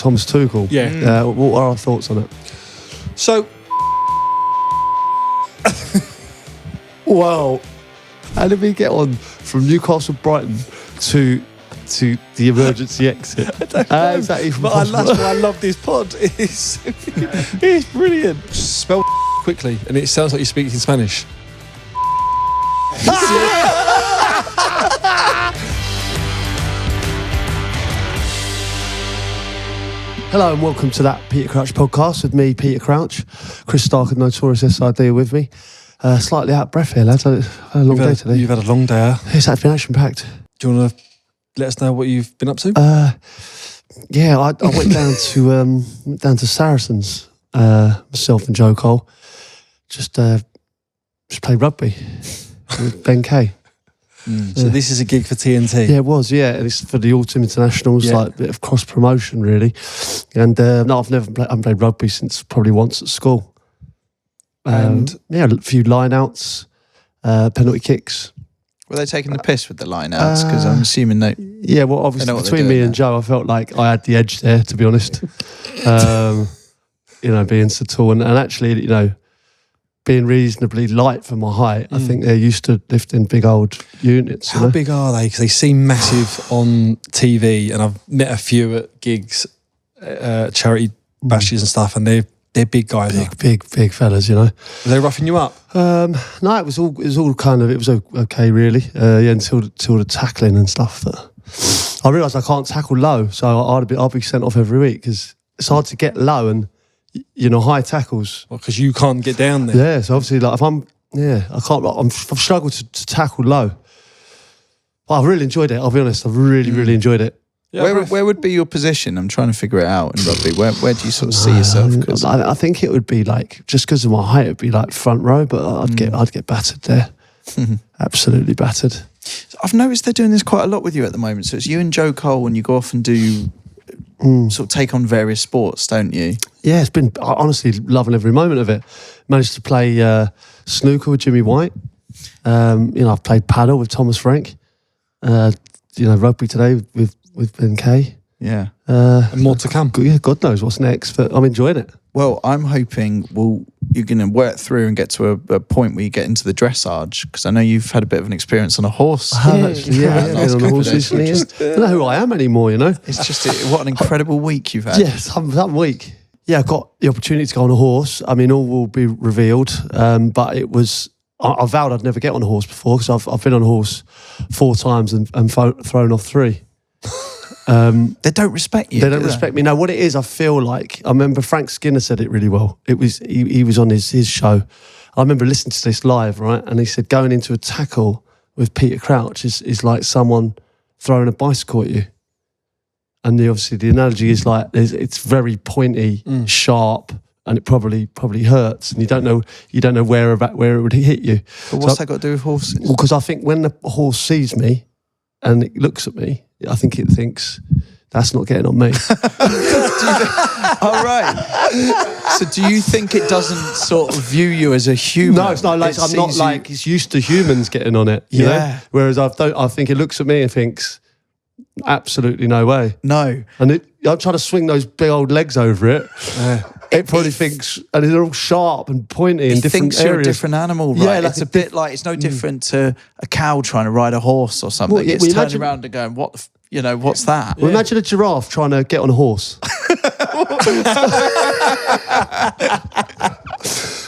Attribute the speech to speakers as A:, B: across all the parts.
A: Thomas Tuchel.
B: Yeah.
A: What are our thoughts on it?
B: So,
A: Well, how did we get on from Newcastle Brighton to the emergency exit? How is that even
B: that's
A: possible?
B: why I love this pod. It's brilliant. Spell quickly, and it sounds like you're speaking in Spanish.
A: Hello and welcome to that Peter Crouch podcast with me, Peter Crouch. Chris Stark and Notorious SID with me. Slightly out of breath here, lads. I've had a long day today.
B: You've had a long day, huh?
A: It's been action-packed.
B: Do you want to let us know what you've been up to?
A: Yeah, I went down to Saracens, myself and Joe Cole. Just played rugby with Ben Kay.
B: So this is a gig for TNT?
A: Yeah, it was, yeah. And it's for the Autumn Internationals, like a bit of cross-promotion, really. And no, I haven't played rugby since probably once at school. And a few line-outs, penalty kicks.
C: Were they taking the piss with the line-outs? Because I'm assuming they...
A: Yeah, well, obviously between me and Joe, I felt like I had the edge there, to be honest. Being so tall and actually, being reasonably light for my height, I think they're used to lifting big old units.
B: How big are they? Because they seem massive on TV, and I've met a few at gigs, charity bashes and stuff, and they're big guys.
A: Big fellas,
B: Were they roughing you up?
A: No, it was okay really. Until the tackling and stuff. That I realised I can't tackle low, so I'll be sent off every week because it's hard to get low and high tackles.
B: Well, because you can't get down there.
A: Yeah, so obviously, like I've struggled to tackle low. But I've really enjoyed it. I'll be honest, I've really enjoyed it.
C: Yeah, where would be your position? I'm trying to figure it out in rugby. Where do you sort of see yourself?
A: I think it would be like, just because of my height, it'd be like front row, but I'd get battered there. Absolutely battered.
C: I've noticed they're doing this quite a lot with you at the moment. So it's you and Joe Cole, and you go off and do sort of take on various sports, don't you?
A: Yeah, it's been honestly loving every moment of it. Managed to play snooker with Jimmy White. I've played paddle with Thomas Frank. Rugby today with Ben Kay.
C: Yeah.
B: And more to come.
A: Yeah, God knows what's next, but I'm enjoying it.
C: Well, I'm hoping you're going to work through and get to a point where you get into the dressage, because I know you've had a bit of an experience on a horse.
A: I have actually, I've been on a horse recently. I don't know who I am anymore,
C: It's just, what an incredible week you've had.
A: Yes, that week. Yeah, I got the opportunity to go on a horse. I mean, all will be revealed, but it was... I vowed I'd never get on a horse before, because I've been on a horse 4 times and thrown off 3.
C: They don't respect you.
A: They don't respect me. No, what it is, I feel like, I remember Frank Skinner said it really well. It was he was on his show. I remember listening to this live, right? And he said going into a tackle with Peter Crouch is like someone throwing a bicycle at you. And obviously the analogy is like it's very pointy, sharp, and it probably hurts, and you don't know where it would hit you.
C: But what's that got to do with horses?
A: Well, because I think when the horse sees me and it looks at me, I think it thinks that's not getting on me.
C: All right. So do you think it doesn't sort of view you as a human?
A: No, it's not like I'm not like it's used to humans getting on it. You know? Whereas I think it looks at me and thinks, absolutely no way.
C: No.
A: And I'm trying to swing those big old legs over it. It probably thinks, and they're all sharp and pointy in different
C: thinks
A: areas.
C: You're a different animal, right?
A: Yeah, like
C: it's a bit like, it's no different to a cow trying to ride a horse or something.
A: Well,
C: it's turning around and going, what's that?
A: Well, imagine a giraffe trying to get on a horse.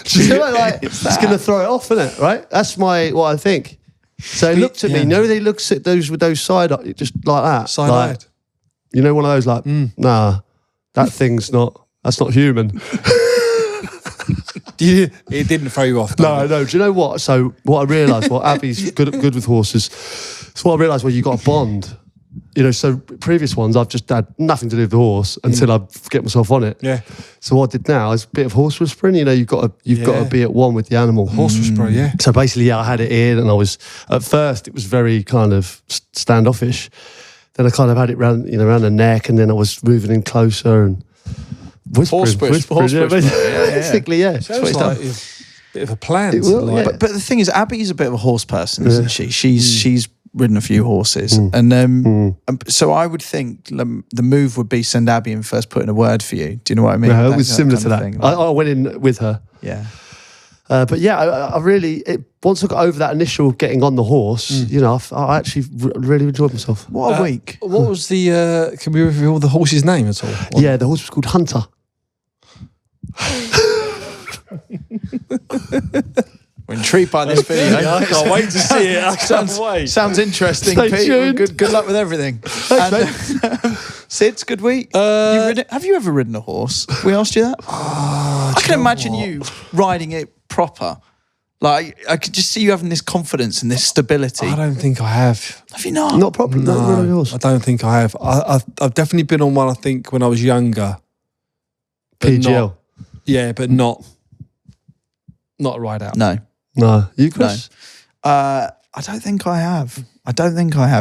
A: It's going to throw it off, isn't it? Right? That's what I think. So he looked at me. They look at those with those side up, just like that.
B: Side-eyed.
A: One of those like, nah, that's not human.
B: It didn't throw you off.
A: No. Do you know what? So what I realised, Abby's good with horses. So what I realised, you got a bond. So previous ones I've just had nothing to do with the horse until I get myself on it.
B: Yeah.
A: So what I did now is a bit of horse whispering. You've got to be at one with the animal.
B: Horse whisperer, yeah.
A: So basically, I had it in, and I was at first it was very kind of standoffish. Then I kind of had it around the neck, and then I was moving in closer and whispering. Basically, yeah.
B: Sounds like a bit of a plan.
A: But
C: the thing is, Abby's a bit of a horse person, isn't she? She's ridden a few horses, and so I would think the move would be send Abby in first, put in a word for you. Do you know what I mean?
A: Yeah, it was similar to that.
C: Thing,
A: I went in with her.
C: Yeah.
A: But yeah, I really, once I got over that initial getting on the horse, you know, I actually really enjoyed myself.
C: What a week.
B: What was the, can we reveal the horse's name at all?
A: Yeah, the horse was called Hunter.
C: We're intrigued by this video.
B: I can't wait to see it. I can't wait.
C: Sounds interesting,
A: Stay
C: Pete.
A: tuned.
C: Good luck with everything. Sids, good week. Have you ever ridden a horse? We asked you that. I can imagine you riding it proper. Like, I could just see you having this confidence and this stability.
B: I don't think I have.
C: Have you not?
A: Not properly.
B: No,
A: yours.
B: I don't think I have. I've definitely been on one, I think, when I was younger. But
A: PGL.
B: But not a ride out.
C: No.
A: You, Chris?
C: No. I don't think I have.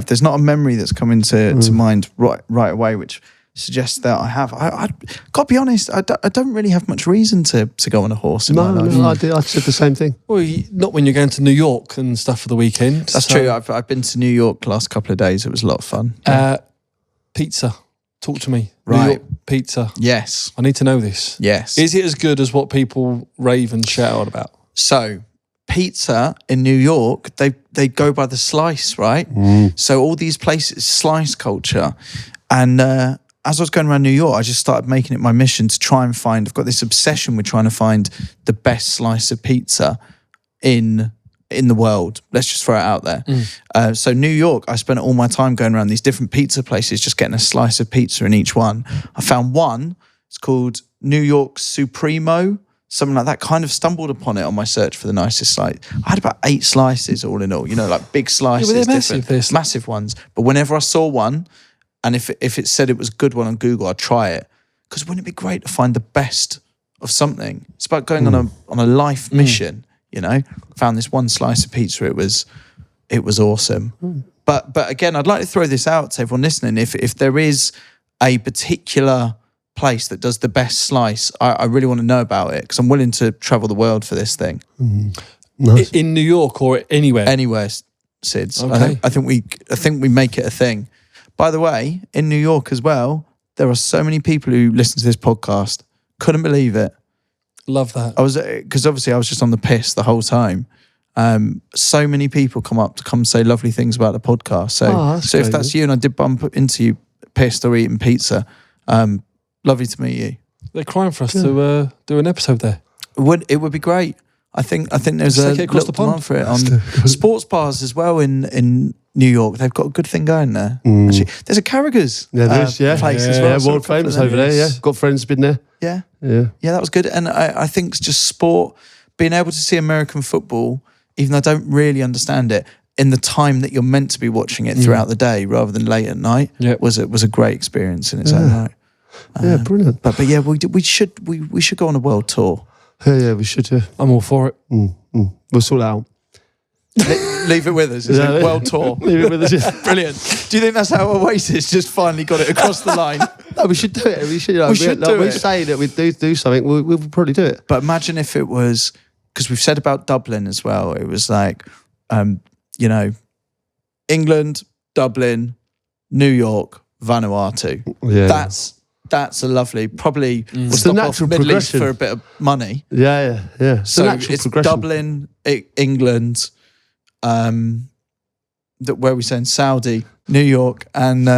C: There's not a memory that's come into mind right away, which suggests that I have. I got to be honest, I don't really have much reason to go on a horse in my life.
A: No, I said the same thing.
B: Well, not when you're going to New York and stuff for the weekend.
C: That's true. I've been to New York the last couple of days. It was a lot of fun.
B: Pizza. Talk to me.
C: Right.
B: New York pizza.
C: Yes.
B: I need to know this.
C: Yes.
B: Is it as good as what people rave and shout out about?
C: So, pizza in New York, they go by the slice, right? So all these places, slice culture. And as I was going around New York, I just started making it my mission to try and find, I've got this obsession with trying to find the best slice of pizza in the world. Let's just throw it out there. So New York, I spent all my time going around these different pizza places, just getting a slice of pizza in each one. I found one, it's called New York Supremo, something like that. Kind of stumbled upon it on my search for the nicest slice. I had about 8 slices all in all, you know, like big slices,
B: they're massive,
C: massive ones. But whenever I saw one, and if it said it was a good one on Google, I'd try it. Because wouldn't it be great to find the best of something? It's about going on a life mission, you know. Found this one slice of pizza, it was awesome. But again, I'd like to throw this out to everyone listening. If there is a particular place that does the best slice, I really want to know about it, because I'm willing to travel the world for this thing.
A: Nice.
B: In New York or anywhere?
C: Anywhere, Sids.
B: Okay.
C: I think we make it a thing. By the way, in New York as well, there are so many people who listen to this podcast. Couldn't believe it.
B: Love that.
C: Because obviously I was just on the piss the whole time. So many people come say lovely things about the podcast. So if that's you and I did bump into you pissed or eating pizza, lovely to meet you.
B: They're crying for us to do an episode there.
C: It would be great. I think there's a little demand for it on sports bars as well in New York. They've got a good thing going there. Actually, there's a Carragher's place as well.
A: Yeah, world famous over there. Yeah, got friends been there.
C: Yeah, that was good. And I think it's just sport, being able to see American football, even though I don't really understand it, in the time that you're meant to be watching it throughout the day rather than late at night, was a great experience in its own right.
A: Yeah, brilliant.
C: But yeah, we should go on a world tour.
A: Yeah, we should.
B: I'm all for it.
A: We'll sort that out.
C: Leave it with us. It's a world tour.
A: Leave it with us. Yeah.
C: Brilliant. Do you think that's how Oasis just finally got it across the line?
A: No, we should do it. We should.
C: We
A: say that we do something. We'll probably do it.
C: But imagine if it was, because we've said about Dublin as well. It was like, you know, England, Dublin, New York, Vanuatu.
A: Yeah,
C: that's a lovely. Probably we'll
A: it's
C: stop
A: the
C: off
A: natural
C: Middle East
A: progression
C: for a bit of money.
A: Yeah.
C: So
A: natural
C: it's
A: progression.
C: Dublin, England, where we saying Saudi, New York, and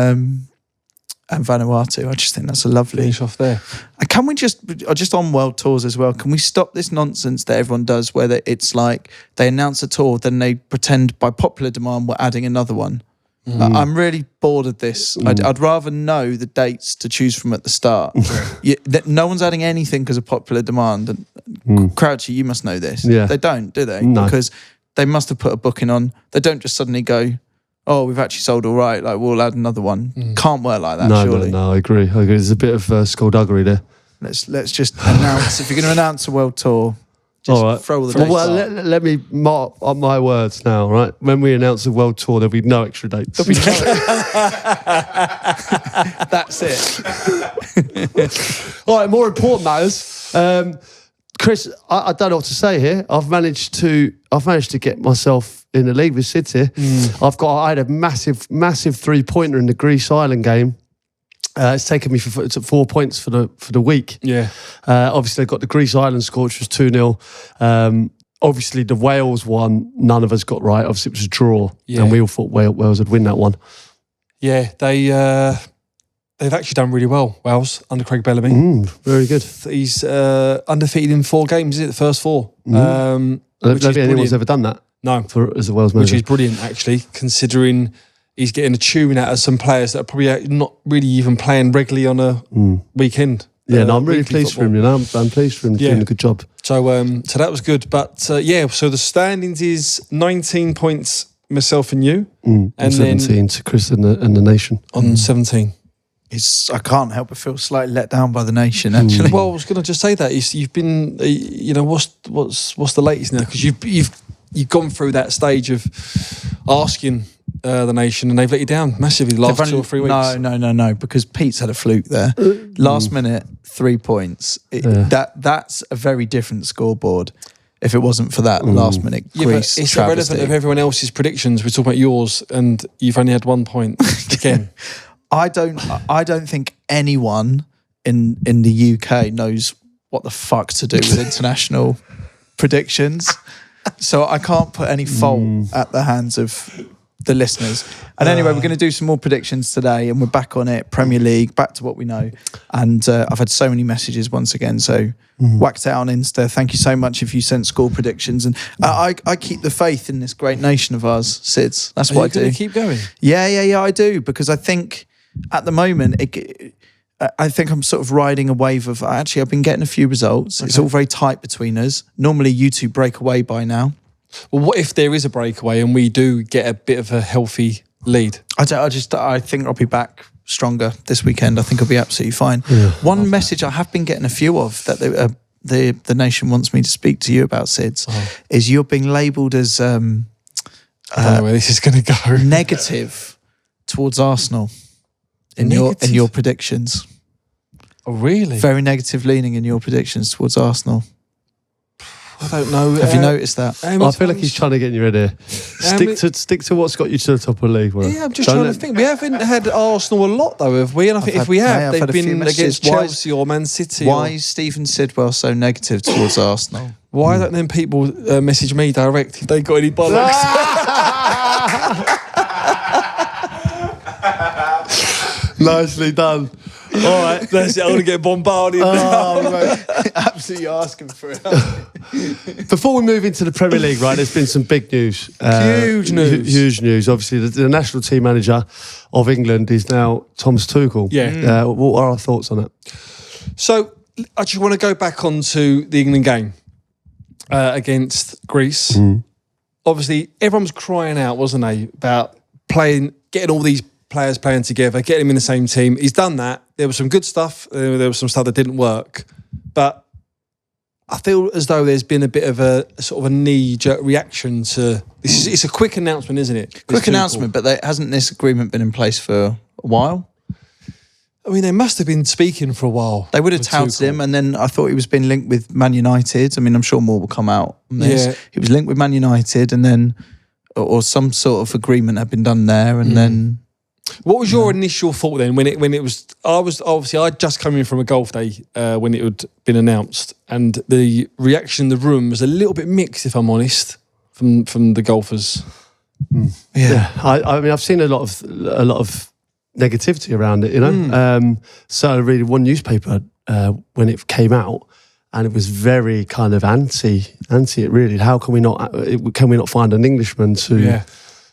C: Vanuatu. I just think that's a lovely
B: finish off there.
C: Can we just on world tours as well? Can we stop this nonsense that everyone does, where it's like they announce a tour, then they pretend by popular demand we're adding another one? I'm really bored of this. I'd rather know the dates to choose from at the start. No one's adding anything because of popular demand. And Crouchy, you must know this.
A: Yeah.
C: They don't, do they?
A: No.
C: Because they must have put a booking on. They don't just suddenly go, oh, we've actually sold all right, like we'll add another one. Can't work like that, surely.
A: No, I agree. There's a bit of skullduggery there.
C: Let's just announce, if you're going to announce a world tour, just
A: all right.
C: throw all the dates
A: well,
C: out.
A: let me mark on my words now, right? When we announce the world tour, there'll be no extra dates.
C: That's it.
A: All right, more important matters. Chris, I don't know what to say here. I've managed to get myself in the league with Sid here. I had a massive 3-pointer in the Greece Island game. It's taken me to 4 points for the week.
B: Yeah.
A: Obviously, I got the Greece Island score, which was 2-0. Obviously, the Wales one, none of us got right. Obviously, it was a draw, and we all thought Wales would win that one.
B: Yeah, they've actually done really well, Wales, under Craig Bellamy.
A: Very good.
B: He's undefeated in 4 games, is it? The first 4.
A: I don't think anyone's ever done that.
B: No.
A: As a Wales manager.
B: Which is brilliant, actually, considering he's getting a tune out of some players that are probably not really even playing regularly on a weekend.
A: Yeah, no, I'm really pleased for him. You know, I'm pleased for him doing a good job.
B: So that was good. But so the standings is 19 points, myself and you, and
A: 17
B: then
A: to Chris and the nation
B: on 17.
C: I can't help but feel slightly let down by the nation. Actually,
B: Well, I was going to just say that you've been, what's the latest now? Because you've gone through that stage of asking the nation, and they've let you down massively the last 2 or 3 weeks.
C: No, because Pete's had a fluke there. Last minute, 3 points. That's a very different scoreboard. If it wasn't for that last minute Greece
B: it's
C: travesty.
B: irrelevant of everyone else's predictions. We're talking about yours, and you've only had 1 point again.
C: I don't think anyone in the UK knows what the fuck to do with international predictions. So I can't put any fault at the hands of the listeners. And anyway, we're going to do some more predictions today, and we're back on it. Premier League, back to what we know. And I've had so many messages once again. So whacked out on Insta. Thank you so much if you sent score predictions. And I keep the faith in this great nation of ours, Sids. That's what I do.
B: Keep going.
C: Yeah, I do, because I think at the moment, I think I'm sort of riding a wave of, actually, I've been getting a few results. Okay. It's all very tight between us. Normally, you two break away by now.
B: Well, what if there is a breakaway and we do get a bit of a healthy lead?
C: I think I'll be back stronger this weekend. I think I'll be absolutely fine.
A: Yeah,
C: One message I have been getting a few of that the nation wants me to speak to you about, Sids, is you're being labelled as
B: I don't know where this is going to go.
C: Negative towards Arsenal in your predictions.
B: Oh, really?
C: Very negative leaning in your predictions towards Arsenal.
B: I don't know.
C: Have you noticed that?
A: I feel like he's trying to get in your head here. Stick to what's got you to the top of the league.
B: Yeah, I'm just trying to think. We haven't had Arsenal a lot, though, have we? And I think if we have, they've been against Chelsea or Man City.
C: Why is Stephen Sidwell so negative towards Arsenal?
B: Why don't then people message me direct if they got any bollocks?
A: Nicely done. All right,
B: that's it. I want to get bombarded.
C: Absolutely asking for it.
A: Before we move into the Premier League, right, there's been some big news.
B: Huge news.
A: Huge news. Obviously, the national team manager of England is now Thomas Tuchel.
B: Yeah.
A: What are our thoughts on it?
B: So, I just want to go back onto the England game against Greece. Obviously, everyone was crying out, wasn't they, about getting all these players playing together, getting them in the same team. He's done that. There was some good stuff. There was some stuff that didn't work. But I feel as though there's been a bit of a sort of a knee-jerk reaction to this. It's a quick announcement, isn't it?
C: Quick announcement, but hasn't this agreement been in place for a while?
B: I mean, they must have been speaking for a while.
C: They would have touted him, and then I thought he was being linked with Man United. I mean, I'm sure more will come out on this.
B: Yeah.
C: He was linked with Man United, and then, or some sort of agreement had been done there, and then...
B: What was your initial thought then when it was? I'd just come in from a golf day when it had been announced, and the reaction in the room was a little bit mixed, if I'm honest, from the golfers.
A: Yeah, I mean, I've seen a lot of negativity around it. You know, so I read one newspaper when it came out, and it was very kind of anti it. Really, how can we not find an Englishman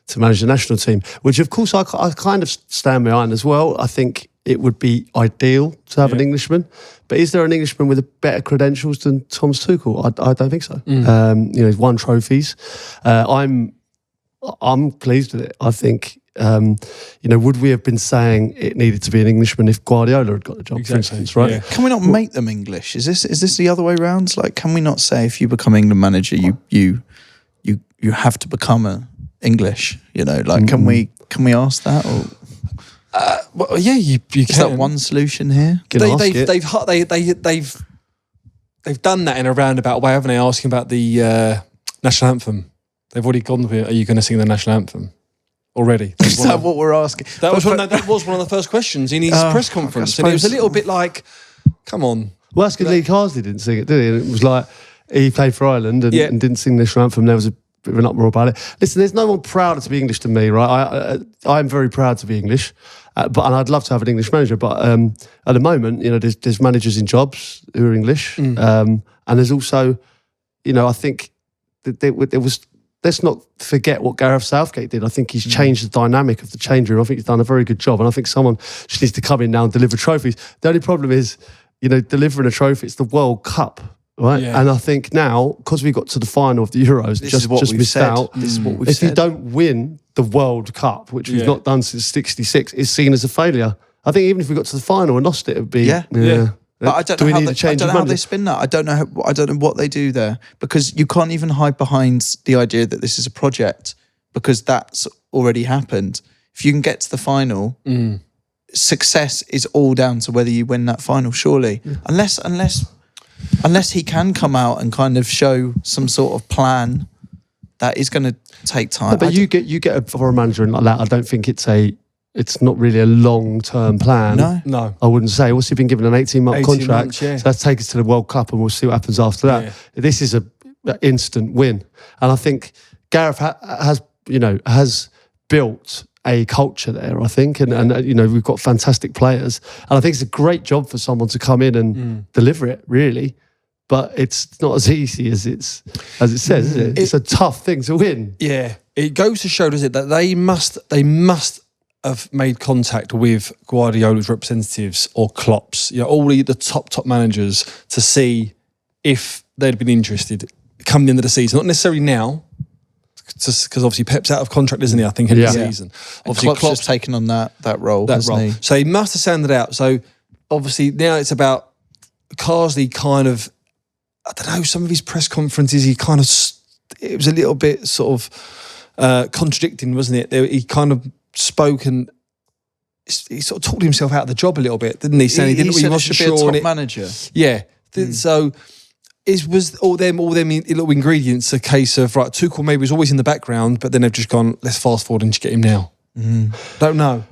A: to manage the national team, which of course I kind of stand behind as well. I think it would be ideal to have an Englishman, but is there an Englishman with better credentials than Thomas Tuchel? I don't think so. He's won trophies. I'm pleased with it. I think, would we have been saying it needed to be an Englishman if Guardiola had got the job, for instance, right?
B: Yeah.
C: Can we not make them English? Is this the other way around? Like, can we not say if you become England manager, you have to become English? Can we ask that? Or
B: well, yeah, you can.
C: Is that one solution here?
B: They've they've done that in a roundabout way, haven't they? Asking about the national anthem. They've already gone with, are you going to sing the national anthem? Already.
C: Is that what we're asking?
B: That was one of the first questions in his press conference. And it was a little bit like, come on.
A: Well, that's because Lee Carsley didn't sing it, did he? And it was like, he played for Ireland and didn't sing the national anthem. There was a bit of an uproar about it. Listen, there's no one prouder to be English than me, right? I'm very proud to be English, and I'd love to have an English manager. But at the moment, there's managers in jobs who are English, and there's also, I think that there was. Let's not forget what Gareth Southgate did. I think he's changed the dynamic of the change room. I think he's done a very good job, and I think someone just needs to come in now and deliver trophies. The only problem is, delivering a trophy. It's the World Cup. Right, and I think now, because we got to the final of the Euros, just missed out.
C: This is what we've
A: if
C: said.
A: you don't win the World Cup, which we've not done since '66, is seen as a failure. I think even if we got to the final and lost it, it'd be
C: yeah. But I don't know, how they spin that. I don't know what they do there, because you can't even hide behind the idea that this is a project, because that's already happened. If you can get to the final, success is all down to whether you win that final. Surely, Unless he can come out and kind of show some sort of plan, that is going to take time.
A: But you get a foreign manager like that. I don't think it's not really a long-term plan.
B: No.
A: I wouldn't say. What's he been given an 18-month contract?
B: Months, yeah.
A: So let's take us to the World Cup and we'll see what happens after that. Yeah. This is an instant win. And I think Gareth has built a culture there, I think, and we've got fantastic players, and I think it's a great job for someone to come in and deliver it, really. But it's not as easy as it says, is it? It's a tough thing to win.
B: Yeah, it goes to show, does it, that they must have made contact with Guardiola's representatives or Klopp's, all the top managers, to see if they'd been interested come the end of the season. Not necessarily now, because obviously Pep's out of contract, isn't he? I think in the season.
C: Obviously, Klopp's taken on that role, hasn't he?
B: So he must have sounded out. So obviously now it's about Carsley kind of, I don't know, some of his press conferences, it was a little bit sort of contradicting, wasn't it? He kind of spoke and he sort of talked himself out of the job a little bit, didn't he? Saying he wasn't sure
C: be a
B: on
C: top
B: it.
C: manager.
B: Yeah. So was all them little ingredients a case of, right, Tuchel maybe was always in the background, but then they've just gone, let's fast forward and just get him now? Don't know.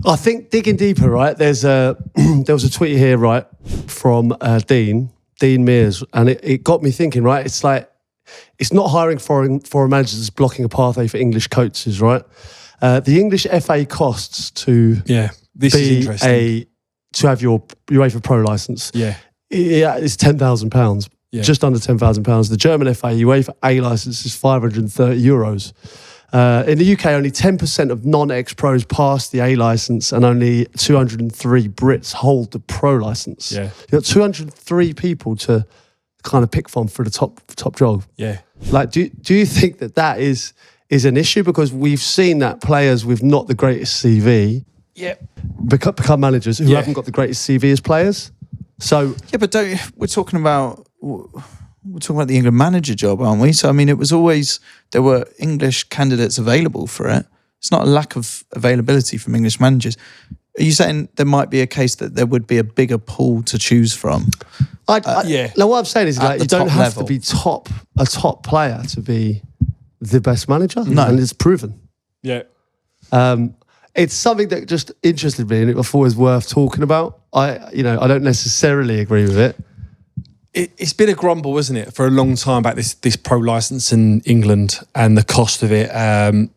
A: I think digging deeper, right, there was a tweet here, right, from Dean Mears, and it got me thinking, right, it's like, it's not hiring foreign managers that's blocking a pathway for English coaches, right? The English FA costs to
B: this is interesting.
A: To have your UEFA Pro license.
B: Yeah,
A: it's £10,000. Yeah. Just under £10,000. The German FA UEFA A license is €530. In the UK, only 10% of non-ex-pros pass the A license, and only 203 Brits hold the Pro license.
B: Yeah,
A: you've got 203 people to kind of pick from for the top job.
B: Yeah,
A: like do you think that is an issue, because we've seen that players with not the greatest CV, become managers who haven't got the greatest CV as players. So
C: but we're talking about the England manager job, aren't we? So I mean, it was always, there were English candidates available for it. It's not a lack of availability from English managers. Are you saying there might be a case that there would be a bigger pool to choose from?
A: No, what I'm saying is, like, you don't have to be a top player to be the best manager.
C: No,
A: and it's proven.
B: Yeah.
A: It's something that just interested me, and it thought was worth talking about. I don't necessarily agree with it.
B: It's been a grumble, isn't it, for a long time about this pro license in England and the cost of it,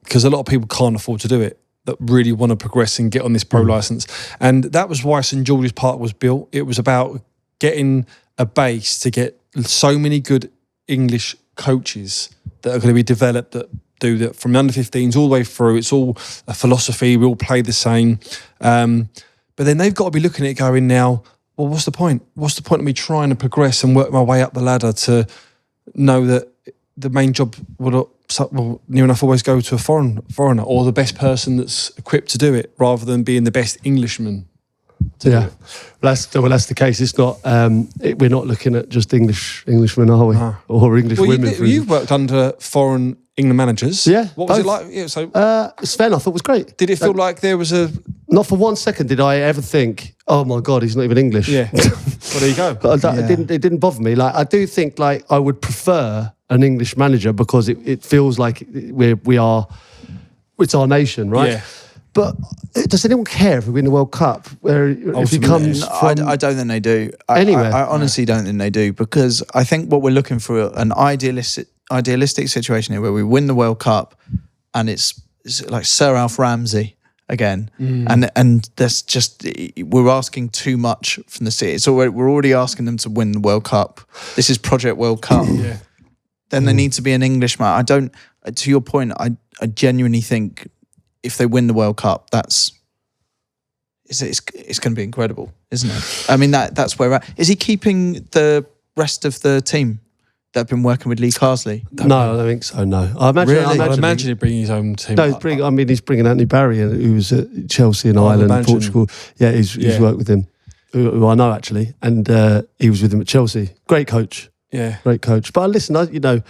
B: because a lot of people can't afford to do it, that really want to progress and get on this pro license. And that was why St George's Park was built. It was about getting a base to get so many good English coaches that are going to be developed, that do that from the under-15s all the way through. It's all a philosophy. We all play the same. But then they've got to be looking at it going now, well, what's the point? What's the point of me trying to progress and work my way up the ladder to know that the main job will near enough always go to a foreigner or the best person that's equipped to do it, rather than being the best Englishman to do it?
A: Well, that's the case. It's not. We're not looking at just Englishmen, are we? Or English women.
B: You've worked under foreign England managers.
A: Yeah.
B: What was it like? Yeah,
A: Sven, I thought was great.
B: Did it feel like there was a...
A: Not for 1 second did I ever think, oh my God, he's not even English.
B: Yeah. Well, there you go.
A: But it didn't bother me. Like, I do think like I would prefer an English manager because it feels like it's our nation, right?
B: Yeah.
A: But does anyone care if we win the World Cup? Where if he comes from...
C: I don't think they do.
A: Anywhere.
C: I honestly don't think they do, because I think what we're looking for an idealistic situation here where we win the World Cup and it's like Sir Alf Ramsey again, and that's just, we're asking too much from the city. So we're already asking them to win the World Cup. This is Project World Cup.
B: Yeah.
C: Then there needs to be an Englishman. I don't. To your point, I genuinely think if they win the World Cup, it's going to be incredible, isn't it? I mean, that's where we're at. Is he keeping the rest of the team that have been working with Lee Carsley?
A: No, I don't think so. No, I imagine.
C: Really?
B: I imagine he'd bring his own team.
A: No, he's bringing Anthony Barry, who was at Chelsea in Ireland, and Portugal. Yeah, he's worked with him, who I know actually, and he was with him at Chelsea. Great coach.
B: Yeah,
A: great coach. But listen, I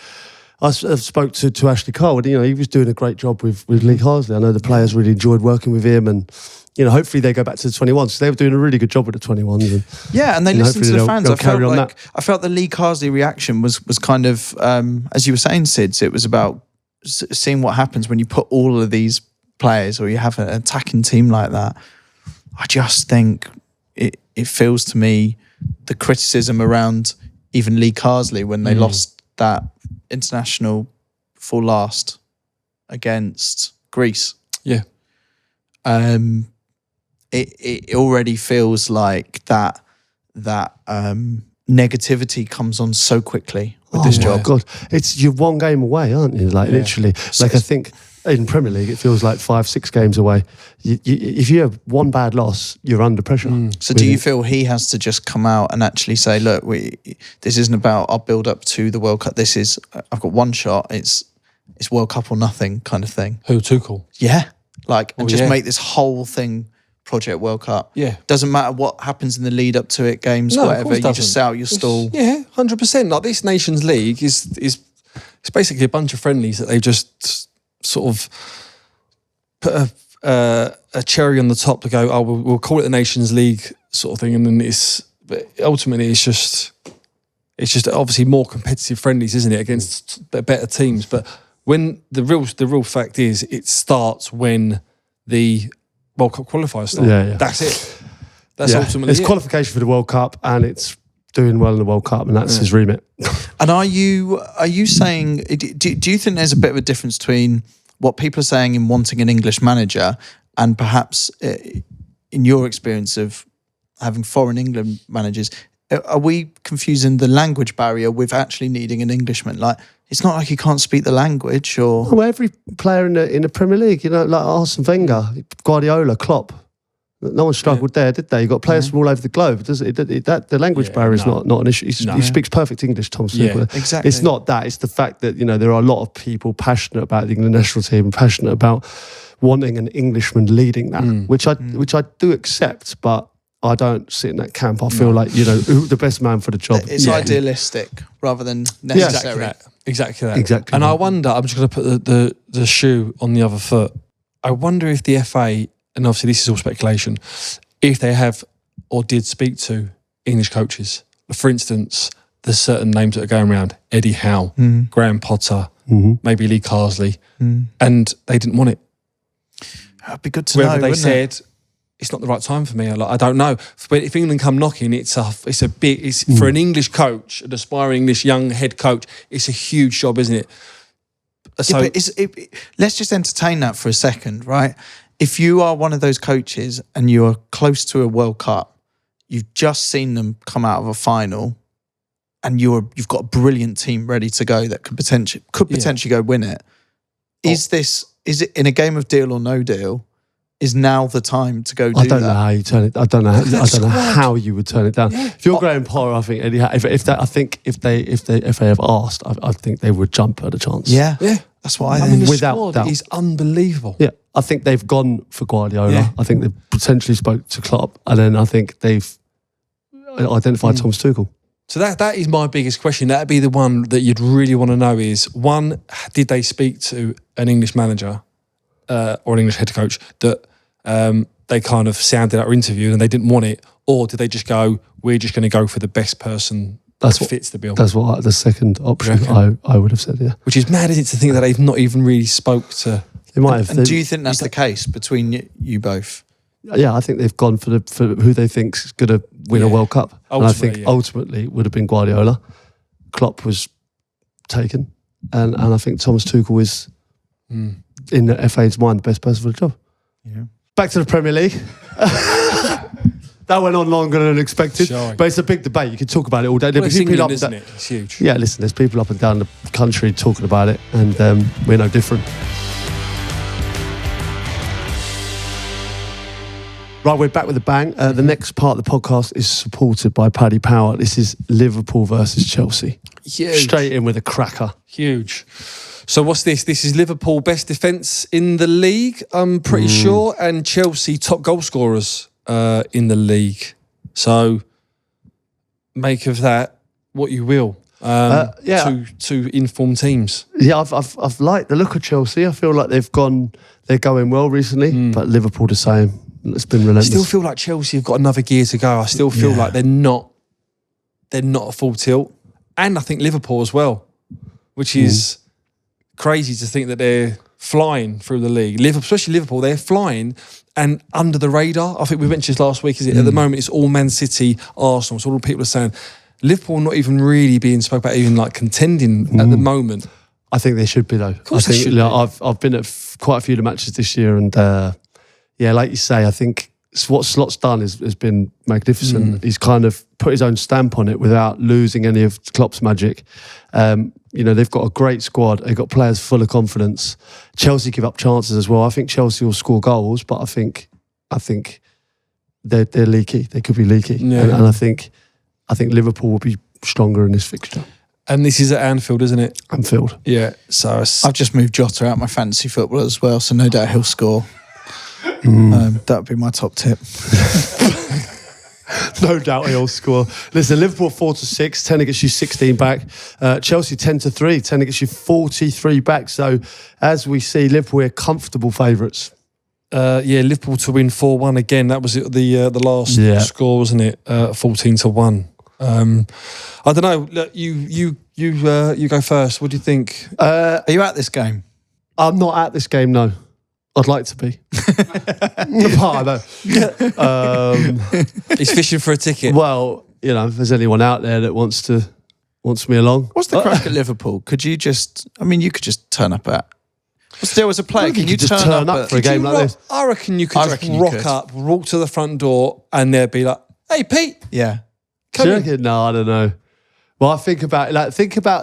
A: spoke to Ashley Cole, and he was doing a great job with Lee Carsley. I know the players really enjoyed working with him, and hopefully they go back to the 21s. So they were doing a really good job with the 21s. And
C: they listened to the fans.
A: I
C: felt the Lee Carsley reaction was kind of, as you were saying, Sids, it was about seeing what happens when you put all of these players or you have an attacking team like that. I just think it feels to me the criticism around even Lee Carsley when they lost that international for last against Greece.
B: Yeah.
C: It already feels like that negativity comes on so quickly with this job.
A: God, you're one game away, aren't you? Like literally. Like I think in Premier League, it feels like 5-6 games away. If you have one bad loss, you're under pressure.
C: So do you feel he has to just come out and actually say, look, this isn't about our build up to the World Cup. This is, I've got one shot. It's World Cup or nothing kind of thing.
B: Who, Tuchel?
C: Yeah. Make this whole thing Project World Cup.
B: Yeah.
C: Doesn't matter what happens in the lead up to it, games, whatever. You just set out your stall.
B: Yeah, 100%. Like this Nations League is basically a bunch of friendlies that they've just sort of put a cherry on the top to go, we'll call it the Nations League sort of thing, and then ultimately it's just obviously more competitive friendlies, isn't it, against better teams. But when the real fact is, it starts when the World Cup qualifiers start.
A: Yeah.
B: That's it. That's ultimately
A: it's qualification for the World Cup, and it's doing well in the World Cup, and that's his remit.
C: And are you saying, do you think there's a bit of a difference between what people are saying in wanting an English manager and perhaps in your experience of having foreign England managers, are we confusing the language barrier with actually needing an Englishman? Like, it's not like you can't speak the language or...
A: Well, every player in the Premier League, like Arsene Wenger, Guardiola, Klopp, no one struggled there, did they? You've got players from all over the globe. The language barrier is not an issue. He speaks perfect English, Thomas Tuchel.
C: Exactly.
A: It's not that. It's the fact that, there are a lot of people passionate about the England national team and passionate about wanting an Englishman leading that, which I do accept, but I don't sit in that camp. I feel like, the best man for the job.
C: It's idealistic rather than necessary.
B: Exactly that. And I wonder, I'm just going to put the shoe on the other foot. I wonder if the FA, and obviously this is all speculation, if they have or did speak to English coaches. For instance, there's certain names that are going around, Eddie Howe, Graham Potter, maybe Lee Carsley, and they didn't want it.
C: That'd be good to know,
B: Whether they
C: wouldn't
B: said, it's not the right time for me. I don't know. But if England come knocking, it's for an English coach, an aspiring English young head coach, it's a huge job, isn't it? So
C: let's just entertain that for a second, right? If you are one of those coaches and you're close to a World Cup, you've just seen them come out of a final, and you've got a brilliant team ready to go that could potentially go win it. Is it in a game of deal or no deal? Is now the time to go do that?
A: I don't know how you turn it. I don't know how you would turn it down. Yeah. If you're Graham Potter, I think Eddie. If they have asked, I think they would jump at a chance.
C: Yeah. That's what I think.
B: Without doubt, he's unbelievable.
A: Yeah, I think they've gone for Guardiola.
B: Yeah.
A: I think they potentially spoke to Klopp, and then I think they've identified Thomas Tuchel.
B: So that is my biggest question. That'd be the one that you'd really want to know is, one, did they speak to an English manager or an English head coach that they kind of sounded out or interviewed and they didn't want it? Or did they just go, we're just going to go for the best person that fits the bill?
A: That's what the second option I would have said, yeah.
B: Which is mad, isn't it, to think that they've not even really spoke to...
A: They might have.
C: And do you think that's the case between you both?
A: Yeah, I think they've gone for who they think's going to win a World Cup. And I think ultimately it would have been Guardiola. Klopp was taken. And I think Thomas Tuchel is, in the FA's mind, the best person for the job.
C: Yeah.
A: Back to the Premier League. That went on longer than expected. But it's a big debate. You can talk about it all day.
B: Well, it's England, isn't it? It's huge.
A: Yeah, listen, there's people up and down the country talking about it. And we're no different. Right, we're back with a bang. The next part of the podcast is supported by Paddy Power. This is Liverpool versus Chelsea.
B: Huge.
A: Straight in with a cracker.
B: Huge. So what's this? This is Liverpool best defence in the league, I'm pretty sure, and Chelsea top goal scorers in the league. So make of that what you will. Two informed teams.
A: Yeah, I've liked the look of Chelsea. I feel like they're going well recently, but Liverpool the same. It's been relentless.
B: I still feel like Chelsea have got another gear to go. I still feel like they're not a full tilt. And I think Liverpool as well, which is crazy to think that they're flying through the league. Especially Liverpool, they're flying and under the radar. I think we mentioned this last week, is it? At the moment, it's all Man City, Arsenal. So all people are saying Liverpool not even really being spoke about, even like contending at the moment.
A: I think they should be, though.
B: Of course they should be.
A: I've been at quite a few of the matches this year and... yeah, like you say, I think what Slot's done has been magnificent. He's kind of put his own stamp on it without losing any of Klopp's magic. They've got a great squad. They've got players full of confidence. Chelsea give up chances as well. I think Chelsea will score goals, but I think they're leaky. They could be leaky, and I think Liverpool will be stronger in this fixture.
B: And this is at Anfield, isn't it?
A: Anfield.
B: Yeah. So
C: I've just moved Jota out my fantasy football as well, so no doubt he'll score. That would be my top tip.
A: No doubt he'll score. Listen, Liverpool 4-6, 10 against you, 16 back. Chelsea 10-3, 10 against you, 43 back. So as we see, Liverpool are comfortable favourites.
B: Liverpool to win 4-1 again. That was the last score, wasn't it? 14-1. I don't know. Look, you go first. What do you think?
C: Are you at this game?
A: I'm not at this game. No. I'd like to be.
B: He's fishing for a ticket.
A: Well, if there's anyone out there that wants me along.
C: What's the crack at Liverpool? Could you just turn up at... Still, as a player, can you just turn up
A: for a game like this?
B: I reckon you could rock up, walk to the front door, and they'd be like, "Hey, Pete."
C: Yeah.
A: Come in. No, I don't know. Well, I think about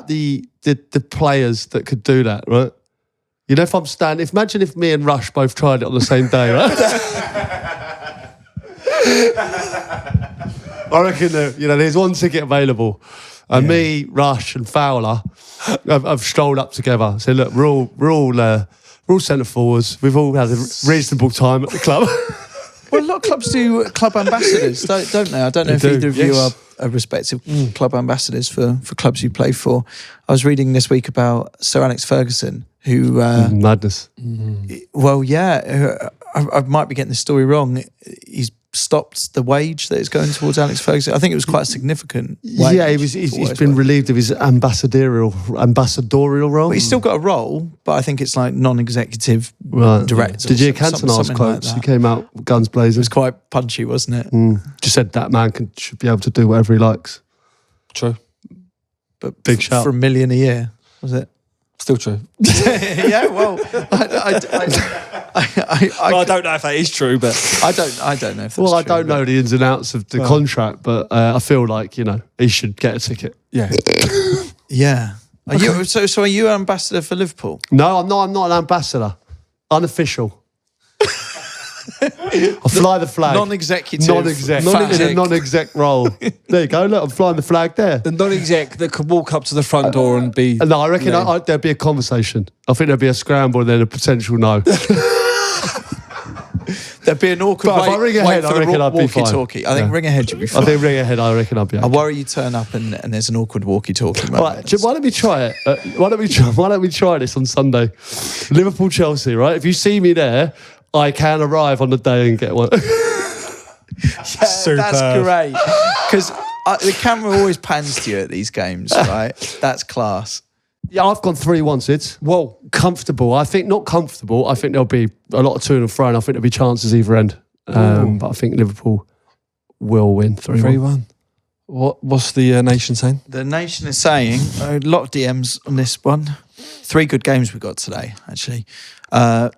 A: the players that could do that, right? Imagine if me and Rush both tried it on the same day, right? I reckon there's one ticket available, and me, Rush, and Fowler have strolled up together. So look, we're all centre forwards. We've all had a reasonable time at the club.
C: Well, a lot of clubs do club ambassadors, don't they? I don't know if either of you are respective club ambassadors for clubs you play for. I was reading this week about Sir Alex Ferguson, who...
A: madness.
C: Well, yeah, I might be getting this story wrong. He's stopped the wage that is going towards Alex Ferguson. I think it was quite a significant wage.
A: Yeah, he's been relieved of his ambassadorial role.
C: Well, he's still got a role, but I think it's like non-executive director.
A: Did you hear Cantona's quotes? He came out guns blazing.
C: It was quite punchy, wasn't it?
A: Just said that man should be able to do whatever he likes.
B: True.
C: But
A: big shout.
C: For $1 million a year, was it?
B: Still true.
C: Yeah, well, I
B: don't know if that is true, but
C: I don't know if that's
A: I
C: true,
A: don't know the ins and outs of the contract, but I feel like he should get a ticket.
B: Yeah,
C: yeah. Are you so? Are you an ambassador for Liverpool?
A: No, I'm not. I'm not an ambassador. Unofficial. I fly the flag.
C: Non-executive.
A: Non-exec role. There you go. Look, I'm flying the flag there.
B: The non-exec that could walk up to the front door and be...
A: No, I reckon there'd be a conversation. I think there'd be a scramble and then a potential no.
C: There'd be an awkward
A: wait for the
C: walkie-talkie. I think ring ahead you'd be fine.
A: I think ring ahead, I reckon I'd be okay.
C: I worry you turn up and there's an awkward walkie-talkie moment.
A: Right, why don't we try it? Why don't we try this on Sunday? Liverpool-Chelsea, right? If you see me there... I can arrive on the day and get one.
B: Superb.
C: That's great. Because the camera always pans to you at these games, right? That's class.
A: Yeah, I've gone 3-1, Sid.
B: Whoa.
A: Comfortable. I think not comfortable. I think there'll be a lot of to and fro, and I think there'll be chances either end. But I think Liverpool will win 3-1.
B: 3-1. What's the nation saying?
C: The nation is saying, a lot of DMs on this one. 3 good games we got today, actually.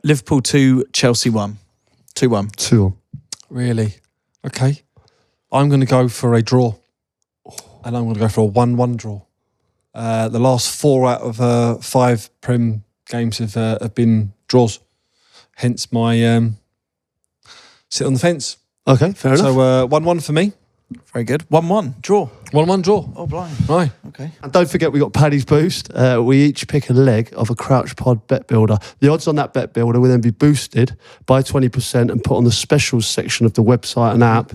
C: Liverpool 2, Chelsea 1. 2-1.
A: 2-1.
B: Really? Okay. I'm going to go for a draw. And I'm going to go for a 1-1 draw. The last 4 out of 5 Prem games have been draws. Hence my sit on the fence.
A: Okay, fair enough.
B: So 1-1 for me.
C: Very good. 1-1. Draw.
B: 1-1 draw.
C: Oh, blind.
B: Right.
C: Okay.
A: And don't forget, we got Paddy's Boost. We each pick a leg of a Crouch Pod bet builder. The odds on that bet builder will then be boosted by 20% and put on the specials section of the website and app.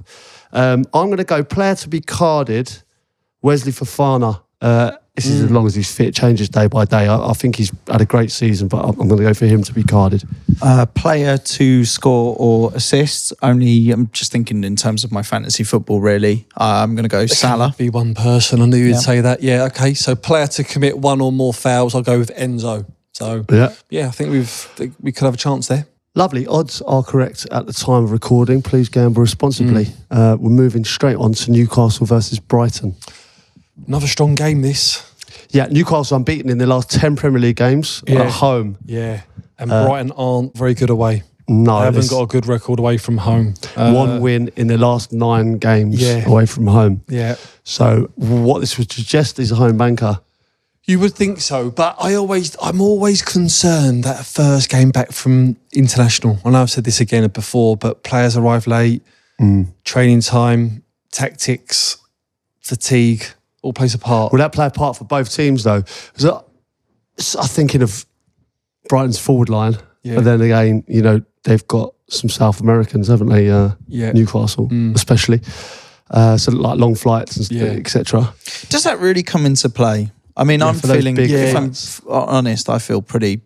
A: I'm going to go player to be carded, Wesley Fofana. This is as long as he's fit, changes day by day. I think he's had a great season, but I'm going to go for him to be carded.
C: Player to score or assist. Only, I'm just thinking in terms of my fantasy football, really. I'm going to go Salah.
B: Be one person. I knew you'd say that. Yeah, okay. So player to commit 1 or more fouls, I'll go with Enzo. So, yeah, I think we could have a chance there.
A: Lovely. Odds are correct at the time of recording. Please gamble responsibly. We're moving straight on to Newcastle versus Brighton.
B: Another strong game, this.
A: Yeah, Newcastle unbeaten in their last 10 Premier League games at home.
B: Yeah. And Brighton aren't very good away.
A: No.
B: They haven't got a good record away from home.
A: 1 win in their last 9 games away from home.
B: Yeah.
A: So what this would suggest is a home banker.
B: You would think so, but I'm always concerned that first game back from international. I know I've said this again before, but players arrive late, training time, tactics, fatigue, all plays a part.
A: Will that play a part for both teams, though? So, I'm thinking of Brighton's forward line, and then again, they've got some South Americans, haven't they? Newcastle, especially. So like long flights and etc.
C: Does that really come into play? I mean, I'm feeling, if I'm honest, I feel pretty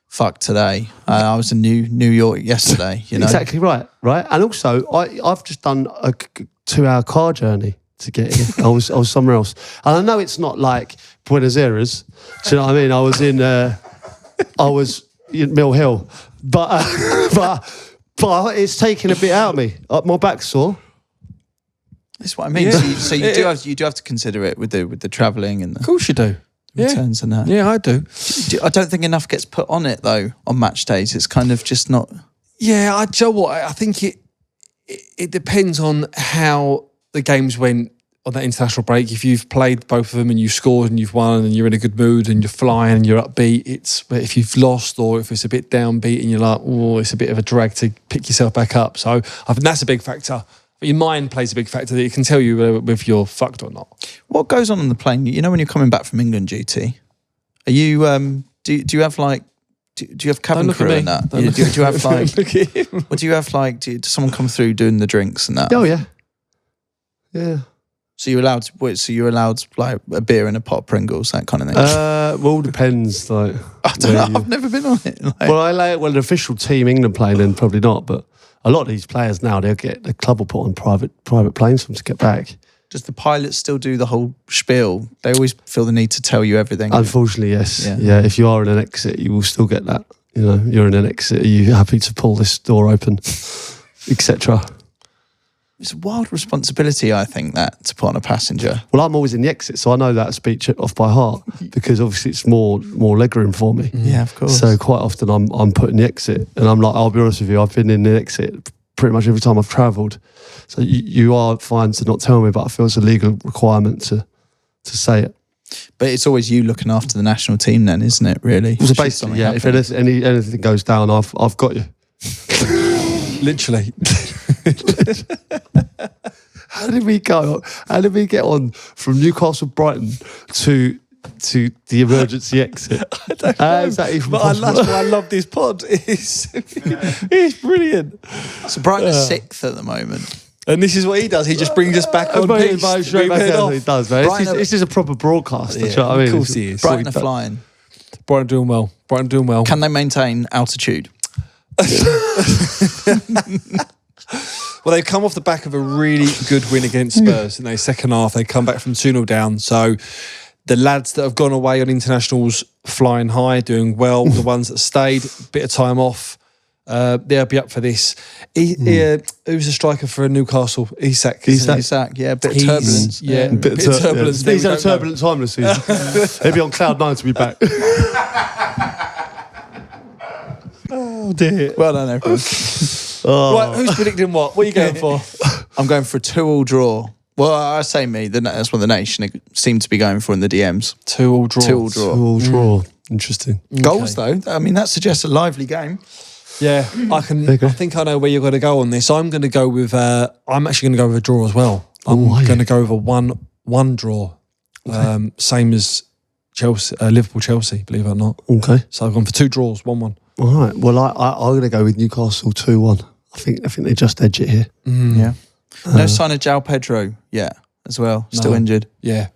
C: fucked today. I was in New York yesterday,
A: Exactly right. And also, I've just done a 2-hour car journey to get here. I was somewhere else. And I know it's not like Buenos Aires. Do you know what I mean? I was in Mill Hill. But it's taking a bit out of me. My back's sore.
C: That's what I mean.
B: Yeah.
C: So you do have to consider it with the travelling and the
B: Of course you do.
C: returns and that.
B: Yeah, I do.
C: I don't think enough gets put on it though on match days. It's kind of just not.
B: Yeah, do you know what? I think it depends on how the games went on that international break. If you've played both of them and you've scored and you've won and you're in a good mood and you're flying and you're upbeat, but if you've lost or if it's a bit downbeat and you're like, oh, it's a bit of a drag to pick yourself back up. So I think that's a big factor. But your mind plays a big factor that it can tell you if you're fucked or not.
C: What goes on the plane? When you're coming back from England duty, are you do you have like do you have cabin crew and that? Do you have like
B: Look at him.
C: or do you have like does someone come through doing the drinks and that?
A: Oh yeah. Yeah.
C: So you're allowed like a beer and a pot of Pringles, that kind of thing.
A: Well, depends. Like,
C: I don't know. I've never been on it. Like,
A: well, an official team England plane, then probably not. But a lot of these players now, the club will put on private planes for them to get back.
C: does the pilot still do the whole spiel? They always feel the need to tell you everything.
A: Unfortunately, yes. Yeah. If you are in an exit, you will still get that. You're in an exit. Are you happy to pull this door open, etc.
C: It's a wild responsibility, I think, that to put on a passenger.
A: Well, I'm always in the exit, so I know that speech off by heart because obviously it's more legroom for me.
C: Yeah, of course.
A: So quite often I'm put in the exit, and I'm like, I'll be honest with you, I've been in the exit pretty much every time I've travelled. So you are fine to not tell me, but I feel it's a legal requirement to say it.
C: But it's always you looking after the national team, then, isn't it? Really?
A: So basically, yeah. If anything goes down, I've got you.
B: Literally.
A: How did we get on from Newcastle Brighton to the emergency exit?
B: I don't know.
A: Is that even
B: but
A: possible?
B: that's why I love this pod. It's brilliant.
C: So Brighton are 6th at the moment.
B: And this is what he does. He just brings us back on
A: He
B: pace.
A: does, man. This is a proper broadcaster.
B: Yeah,
A: you know what I mean?
B: of course he is.
C: Brighton are flying.
B: Brighton doing well.
C: Can they maintain altitude?
B: Well, they've come off the back of a really good win against Spurs in their second half. They come back from 2-0 down. So the lads that have gone away on internationals flying high, doing well. The ones that stayed, bit of time off, they'll be up for this. Who's the striker for Newcastle? Isak.
C: Isak, yeah, a bit of turbulence.
B: Yeah, a bit of turbulence.
A: Yeah. He's had a turbulent time this season. He'll be on cloud 9 to be back.
B: Oh dear.
C: Well done, everyone.
B: Right, who's predicting what? What are you going for?
C: I'm going for a 2-2 draw. Well, I say me. That's what the nation seemed to be going for in the DMs.
B: 2-2 draw.
C: 2-2 draw.
A: 2-2 draw. Interesting.
C: Goals, though. I mean, that suggests a lively game.
B: Yeah, I think I know where you're going to go on this. I'm going to go with. I'm actually going to go with a draw as well. I'm going to go with a 1-1 draw. Okay. Same as Chelsea, Liverpool, Chelsea. Believe it or not.
A: Okay.
B: So I've gone for 2 draws, 1-1.
A: All right. Well, I'm going to go with Newcastle 2-1. I think they just edge it here.
C: Yeah. No sign of João Pedro yet as well. Still injured.
B: Yeah.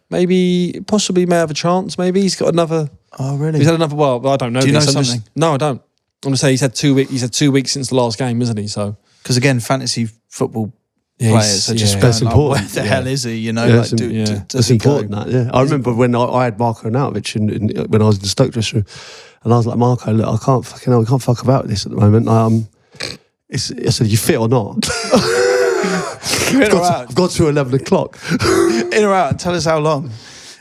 B: Possibly may have a chance. Maybe he's got another.
C: Oh, really?
B: He's had another. Well, I don't know.
C: Do you know something?
B: No, I don't. I'm going to say he's had 2 weeks. He's had 2 weeks since the last game, isn't he? So
C: because again, fantasy football players are just
A: that's
C: going,
A: important.
C: Where the hell is he? You know,
A: Yeah,
C: like, does
A: that's
C: he
A: important.
C: go?
A: That, yeah. I remember when I had Marko Arnautovic when I was in the Stoke dressing room, and I was like, Marko, look, we can't fuck about with this at the moment. I said, you fit or not? I've got to 11 o'clock.
C: In or out, and tell us how long.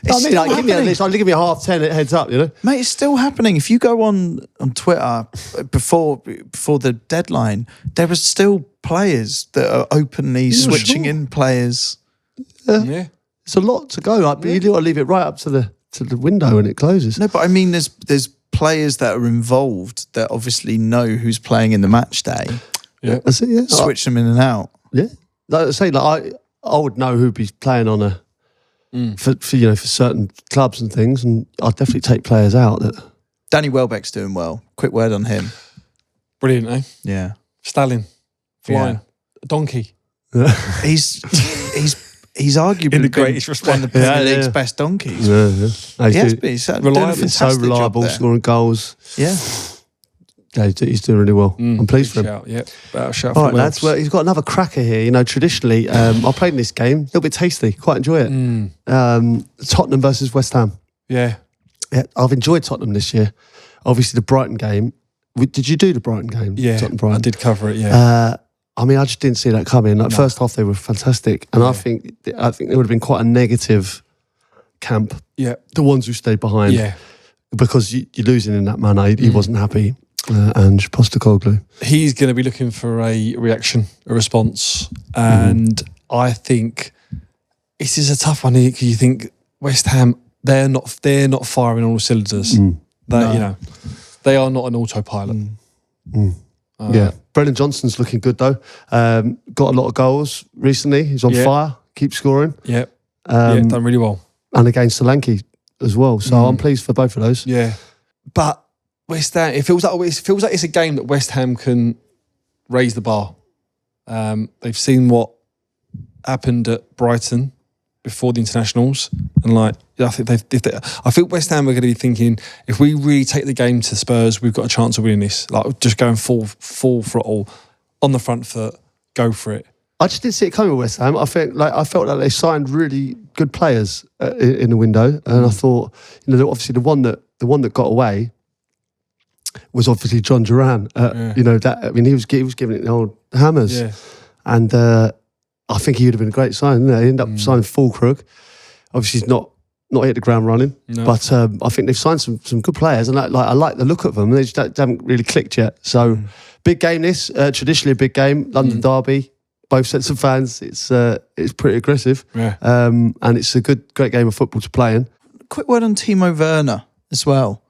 A: Give me at least. Give me a 10:30 heads up. You know,
C: mate, it's still happening. If you go on Twitter before the deadline, there are still players that are openly switching in players.
B: Yeah,
A: it's a lot to go. Like, you got to leave it right up to the window when it closes.
C: No, but I mean, there's players that are involved that obviously know who's playing in the match day.
B: Yeah,
A: that's it. Yeah,
C: switch them in and out.
A: Yeah, like I say, I would know who'd be playing on a. For certain clubs and things, and I'd definitely take players out. That
C: Danny Welbeck's doing well. Quick word on him.
B: Brilliant, eh?
C: Yeah.
B: Stallion, flying, donkey.
C: He's arguably
B: in the greatest
C: one of the Premier League's best donkeys. He's
B: reliable,
A: so reliable, scoring goals.
C: Yeah.
A: Yeah, he's doing really well. I'm pleased for him.
B: Shout, yeah. Shout
A: all right, lads. Well, he's got another cracker here. You know, traditionally, I played in this game. A little bit tasty. Quite enjoy it. Tottenham versus West Ham.
B: Yeah.
A: I've enjoyed Tottenham this year. Obviously, the Brighton game. Did you do the Brighton game?
B: Yeah,
A: Tottenham-Brighton?
B: I did cover it, yeah.
A: I mean, I just didn't see that coming. First half, they were fantastic. And I think there would have been quite a negative camp.
B: Yeah.
A: The ones who stayed behind.
B: Yeah.
A: Because you're losing in that manner. He wasn't happy. And Postecoglou.
B: He's going to be looking for a reaction, a response. And I think this is a tough one here because you think West Ham, they're not firing on all cylinders. You know, they are not an autopilot.
A: Yeah. Brennan Johnson's looking good though. Got a lot of goals recently. He's on fire. Keeps scoring.
B: Yeah. Done really well.
A: And against Solanke as well. So I'm pleased for both of those.
B: Yeah. But West Ham, it feels like it's a game that West Ham can raise the bar. They've seen what happened at Brighton before the internationals, and I think West Ham are going to be thinking, if we really take the game to Spurs, we've got a chance of winning this. Like, just going full throttle on the front foot, go for it.
A: I just didn't see it coming with West Ham. I felt like they signed really good players in the window, and I thought, obviously the one that got away was obviously John Duran. He was giving it the old hammers, and I think he would have been a great sign. He ended up signing Fulkrug. Obviously, he's not hit the ground running, but I think they've signed some good players, and I like the look of them. They just haven't really clicked yet. So, big game this. Traditionally, a big game. London derby. Both sets of fans. It's pretty aggressive, and it's a great game of football to play in.
C: Quick word on Timo Werner as well.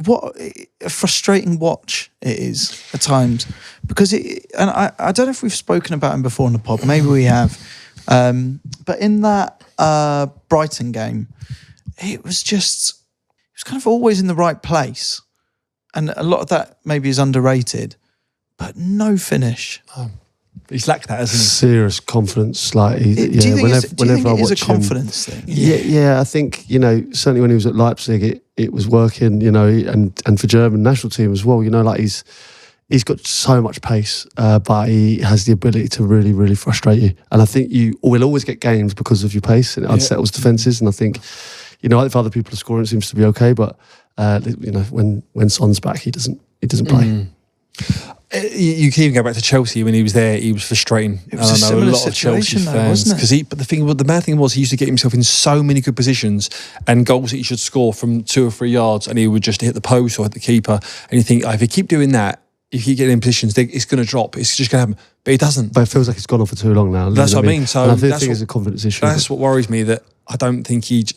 C: What a frustrating watch it is at times, because I don't know if we've spoken about him before in the pod, maybe we have, but in that Brighton game, it was kind of always in the right place, and a lot of that maybe is underrated, but no finish.
B: He's lacked that, hasn't he?
A: Serious confidence. Like,
C: do you think it is a confidence thing?
A: Yeah, I think, certainly when he was at Leipzig, it was working, and for German national team as well. Like, he's he's got so much pace, but he has the ability to really, really frustrate you. And I think you will always get games because of your pace, and it unsettles defences. And I think, if other people are scoring, it seems to be okay. But when Son's back, he doesn't play.
B: You can even go back to Chelsea when he was there. He was frustrating.
C: It was a similar situation, though, wasn't it?
B: But the mad thing was, he used to get himself in so many good positions and goals that he should score from 2 or 3 yards, and he would just hit the post or hit the keeper. And you think, if you keep doing that, if you get in positions, it's going to drop. It's just going to happen. But it doesn't.
A: But it feels like it's gone on for too long now.
B: That's what I mean. So
A: and I think it's a confidence issue.
B: That's what worries me. That I don't think he's.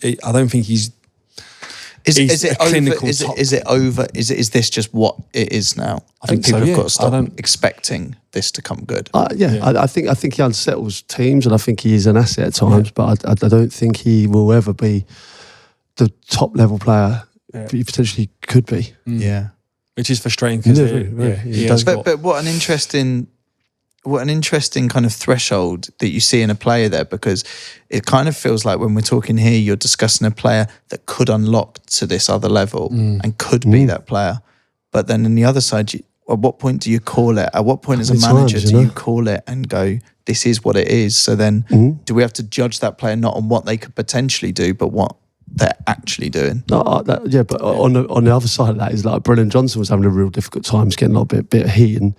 C: Is it over? Is this just what it is now?
B: I think
C: people
B: so,
C: have got to stop
B: I
C: expecting this to come good.
A: I think he unsettles teams, and I think he is an asset at times. But I don't think he will ever be the top level player he potentially could be.
C: Yeah,
B: which is frustrating because he does.
C: But what an interesting kind of threshold that you see in a player there, because it kind of feels like when we're talking here, you're discussing a player that could unlock to this other level and could be that player. But then on the other side, at what point do you call it? At what point as a manager do you call it and go, this is what it is? So then do we have to judge that player not on what they could potentially do, but what they're actually doing?
A: But on the other side of that is like Brennan Johnson was having a real difficult time, he's getting a little bit of heat, and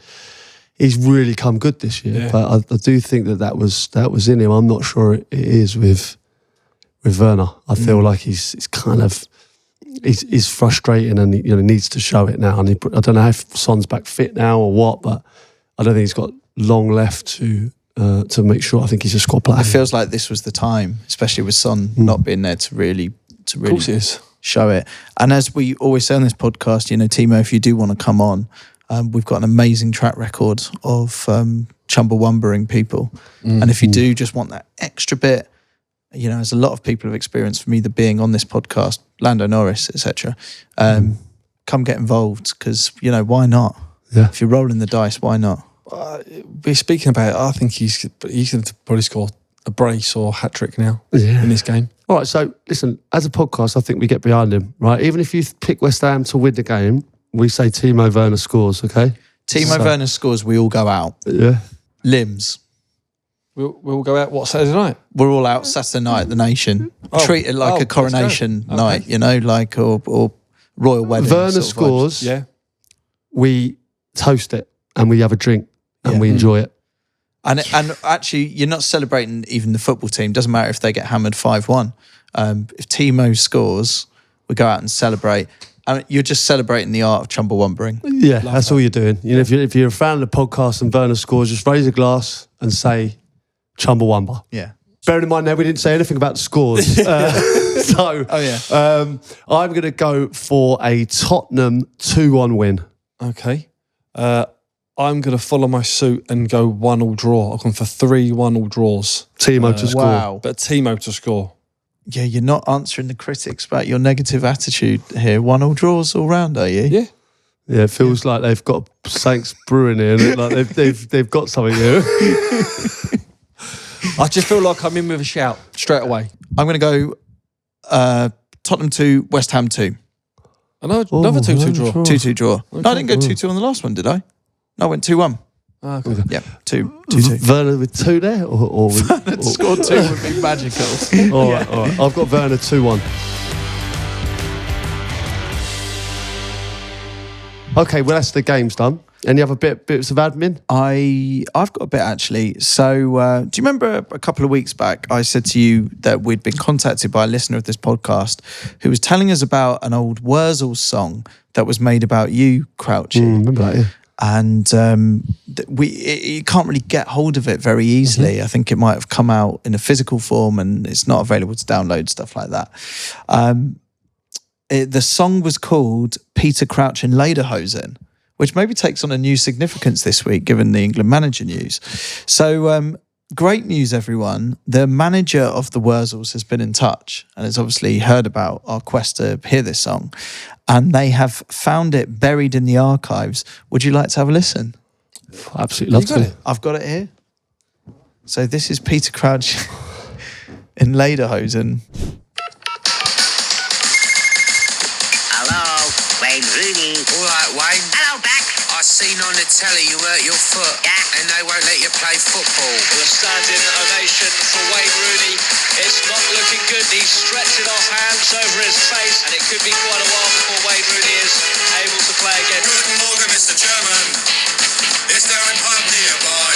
A: he's really come good this year. But I do think that was in him. I'm not sure it is with Werner. I feel like he's kind of he's frustrating, and he needs to show it now. And I don't know if Son's back fit now or what, but I don't think he's got long left to make sure. I think he's a squad player.
C: It feels like this was the time, especially with Son not being there to really
B: of course it is.
C: Show it. And as we always say on this podcast, Timo, if you do want to come on, we've got an amazing track record of Chumbawam-baring people. And if you do just want that extra bit, as a lot of people have experienced from either being on this podcast, Lando Norris, etc., come get involved, because, why not?
A: Yeah.
C: If you're rolling the dice, why not?
B: We're speaking about it. I think he's going to probably score a brace or hat-trick now in this game.
A: All right, so listen, as a podcast, I think we get behind him, right? Even if you pick West Ham to win the game, we say Timo Werner scores, okay?
C: Timo Werner scores, we all go out.
A: Yeah.
C: Limbs.
B: We'll go out, Saturday night?
C: We're all out Saturday night at the Nation. Treat it like a coronation night, or royal wedding.
A: Werner scores, we toast it, and we have a drink, and we enjoy it.
C: And actually, you're not celebrating even the football team. Doesn't matter if they get hammered 5-1. If Timo scores, we go out and celebrate. You're just celebrating the art of Chumbawam-baring.
A: Yeah, that's all you're doing. If you're a fan of the podcast and Werner scores, just raise a glass and say Chumbawam-bar.
C: Yeah.
A: Bearing in mind there, we didn't say anything about the scores. I'm going to go for a Tottenham 2-1 win.
B: Okay. I'm going to follow my suit and go 1-1 draw. I've gone for 3 1-1 draws.
A: Timo to score.
C: Wow.
B: But Timo to score.
C: Yeah, you're not answering the critics about your negative attitude here. 1-1 draws all round, are you?
B: Yeah.
A: Yeah, it feels like they've got Saints brewing here. Like they've got something here.
B: I just feel like I'm in with a shout straight away.
C: I'm going to go Tottenham 2, West Ham 2.
B: Another 2-2 draw.
C: 2-2 draw.
B: Okay.
C: No, I didn't go 2-2 on the last one, did I? No, I went 2-1.
B: Okay.
C: Yeah, 2-2.
A: Werner with 2 there? Or
C: Scored 2 would be magical.
A: All right. I've got Werner 2-1. Okay, well, that's the game's done. Any other bits of admin?
C: I've got a bit, actually. So, do you remember a couple of weeks back, I said to you that we'd been contacted by a listener of this podcast who was telling us about an old Wurzel song that was made about you, Crouchy.
A: Remember that, yeah.
C: And you can't really get hold of it very easily. I think it might have come out in a physical form and it's not available to download, stuff like that. The song was called Peter Crouch in Lederhosen, which maybe takes on a new significance this week, given the England manager news. So great news, everyone. The manager of the Wurzels has been in touch and has obviously heard about our quest to hear this song. And they have found it buried in the archives. Would you like to have a listen?
A: Absolutely love to.
C: I've got it here. So this is Peter Crouch in Lederhosen.
D: Hello, Wayne Rooney.
E: All right, Wayne.
D: Hello, Beck.
E: I
D: Seen on the telly, you hurt your foot, and they won't let you play football.
E: With a standing ovation for Wayne Rooney. It's not looking good. He's stretching off hands over his face, and it could be quite a while before Wayne Rooney is able to play again.
F: Guten Morgen, Mr. Chairman. Is there a pub nearby?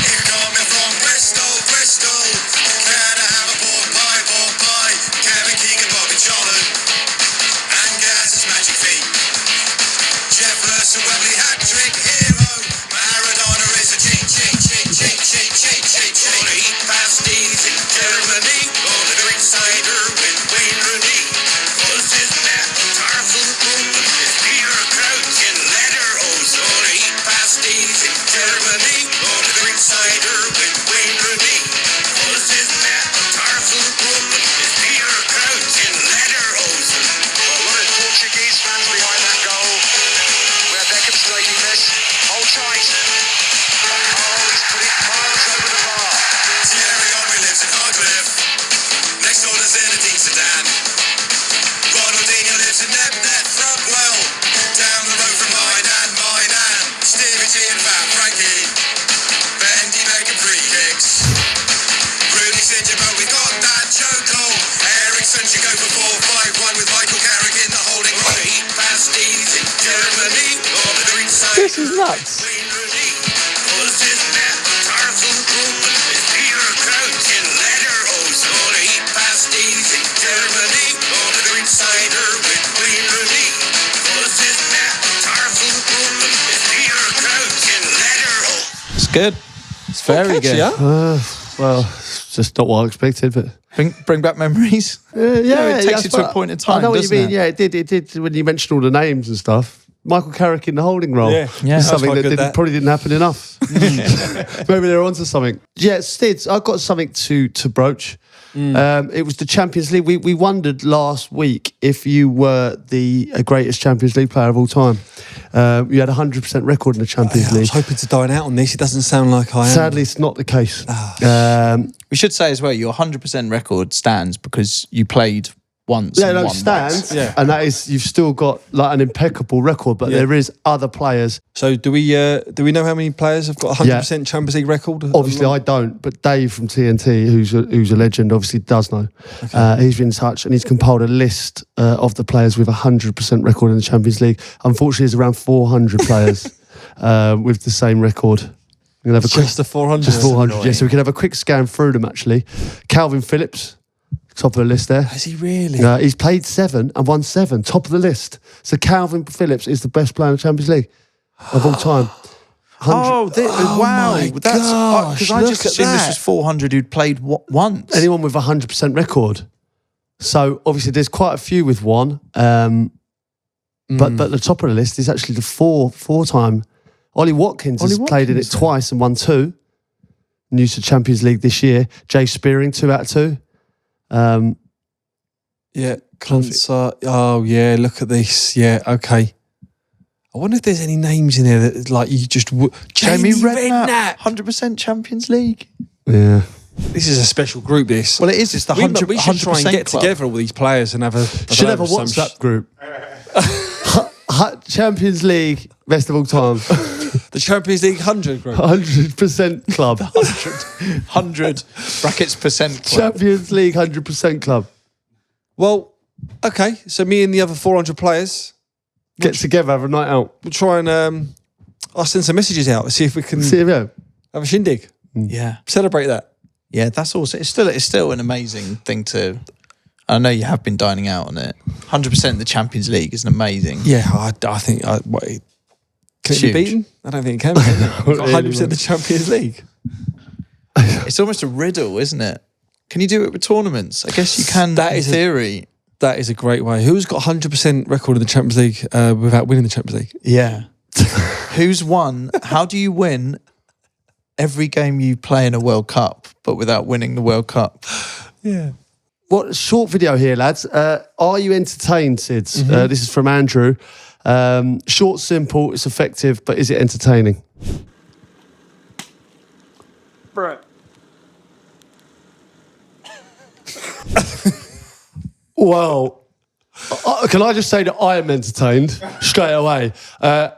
F: If coming from Bristol, Bristol, can I have a pork pie, pork pie? Kevin Keegan, Bobby Chollen, and Gaz's magic feet. Jefferson, Wembley hat-trick hero. Maradona is a cheat. Wanna eat pasties in Germany? Gonna drink cider with Wayne Rooney. Cause his net powerful woman is Peter Crouch in lederhosen. Gonna eat pasties in Germany. Gonna drink cider with Wayne Rooney. Cause his net powerful woman is Peter Crouch in lederhosen.
E: Well, one of the Portuguese fans behind that goal, where Beckham's making this. Hold tight. Oh, he's put it miles over the bar.
F: Thierry Henry lives in Highcliffe. Next door to Zinedine Zidane. Ronaldinho lives in Net Frogwell. Down the road from mine and Stevie G and Fat Frankie. Bendy making free kicks. Rooney Sinjabo, we got that Joko. Ericsson should go for 4-5-1 with Michael Carrick in the holding. Wanna eat pasties in Germany. Wanna drink cider.
A: This is nuts.
F: Wayne Rooney. Cause his net powerful woman is Peter Crouch in lederhosen. Wanna eat pasties in Germany. Wanna drink cider with Wayne Rooney. Cause his net powerful woman is Peter Crouch in lederhosen.
C: It's good. It's very
B: catchy,
C: good.
B: huh?
A: Well, it's just not what I expected, but
C: Bring back memories.
A: yeah,
C: it takes you to a point in time,
A: I know what you
C: doesn't
A: mean.
C: it?
A: Yeah, it did. When you mentioned all the names and stuff, Michael Carrick in the holding role.
B: Yeah.
C: Yeah.
A: It's
C: That's
A: something
B: quite
A: that
B: good,
A: probably didn't happen enough. Maybe they're onto something. Yeah, Stids, I've got something to broach. It was the Champions League. We wondered last week if you were the greatest Champions League player of all time. You had a 100% record in the Champions
B: I was
A: League.
B: hoping to dine out on this. It doesn't sound like I am.
A: Sadly, it's not the case.
C: We should say as well, your 100% record stands because you played once.
A: Yeah,
C: and
A: no,
C: won
A: stands.
C: once.
B: Yeah.
A: And that is, you've still got like an impeccable record, but
B: Yeah.
A: there is other players.
B: So do we know how many players have got a 100% Champions League record?
A: Obviously, I don't, but Dave from TNT, who's a legend, obviously does know. He's been in touch and he's compiled a list of the players with a 100% record in the Champions League. Unfortunately, there's around 400 players with the same record. We're gonna have a quick,
B: Just the 400.
A: just 400. Yeah,
C: annoying.
A: so we can have a quick scan through them. Actually, Calvin Phillips, top of the list there.
B: Has he really?
A: He's played 7 and won 7, top of the list. So Calvin Phillips is the best player in the Champions League of all time. 100
C: Wow.
B: my
C: That's because I
B: gosh,
C: just
B: look at
C: assumed this
B: that.
C: was 400 who'd played once.
A: anyone with a 100% record. So obviously there's quite a few with one. But the top of the list is actually the four-time. Ollie Watkins has played in it twice and won 2. New to Champions League this year. Jay Spearing, 2 out of 2.
B: Yeah, Concert. Oh, yeah, look at this. Yeah, okay. I wonder if there's any names in there that like you just...
C: Jamie Redknapp,
B: Redknapp.
C: 100% Champions League.
A: Yeah.
B: This is a special group, this.
C: Well, it is. It's the 100%.
B: We should try and get
C: club.
B: together all these players and have a...
A: Should have a WhatsApp group. Champions League, best of all time.
B: The Champions League 100 group.
A: 100% club.
C: 100 brackets percent club.
A: Champions League 100% club.
B: Well, okay. So me and the other 400 players,
A: Get together, have a night out.
B: we'll try and... I'll send some messages out, see if we can
A: See if you.
B: have a shindig.
C: Yeah.
B: Celebrate that.
C: Yeah, that's also it's still an amazing thing to. I know you have been dining out on it. 100% the Champions League is an amazing.
B: Yeah, I think... can it be
C: Huge.
B: beaten? I don't think it can be. Can it? 100% the Champions League.
C: It's almost a riddle, isn't it? Can you do it with tournaments? I guess you can.
B: That
C: in
B: is
C: theory.
B: That is a great way. Who's got 100% record in the Champions League without winning the Champions League?
C: Yeah. Who's won? How do you win every game you play in a World Cup, but without winning the World Cup?
B: Yeah.
A: What short video here, lads. Are you entertained, Sids? This is from Andrew. Short, simple, it's effective, but is it entertaining?
G: Brett.
A: Well, Can I just say that I am entertained straight away?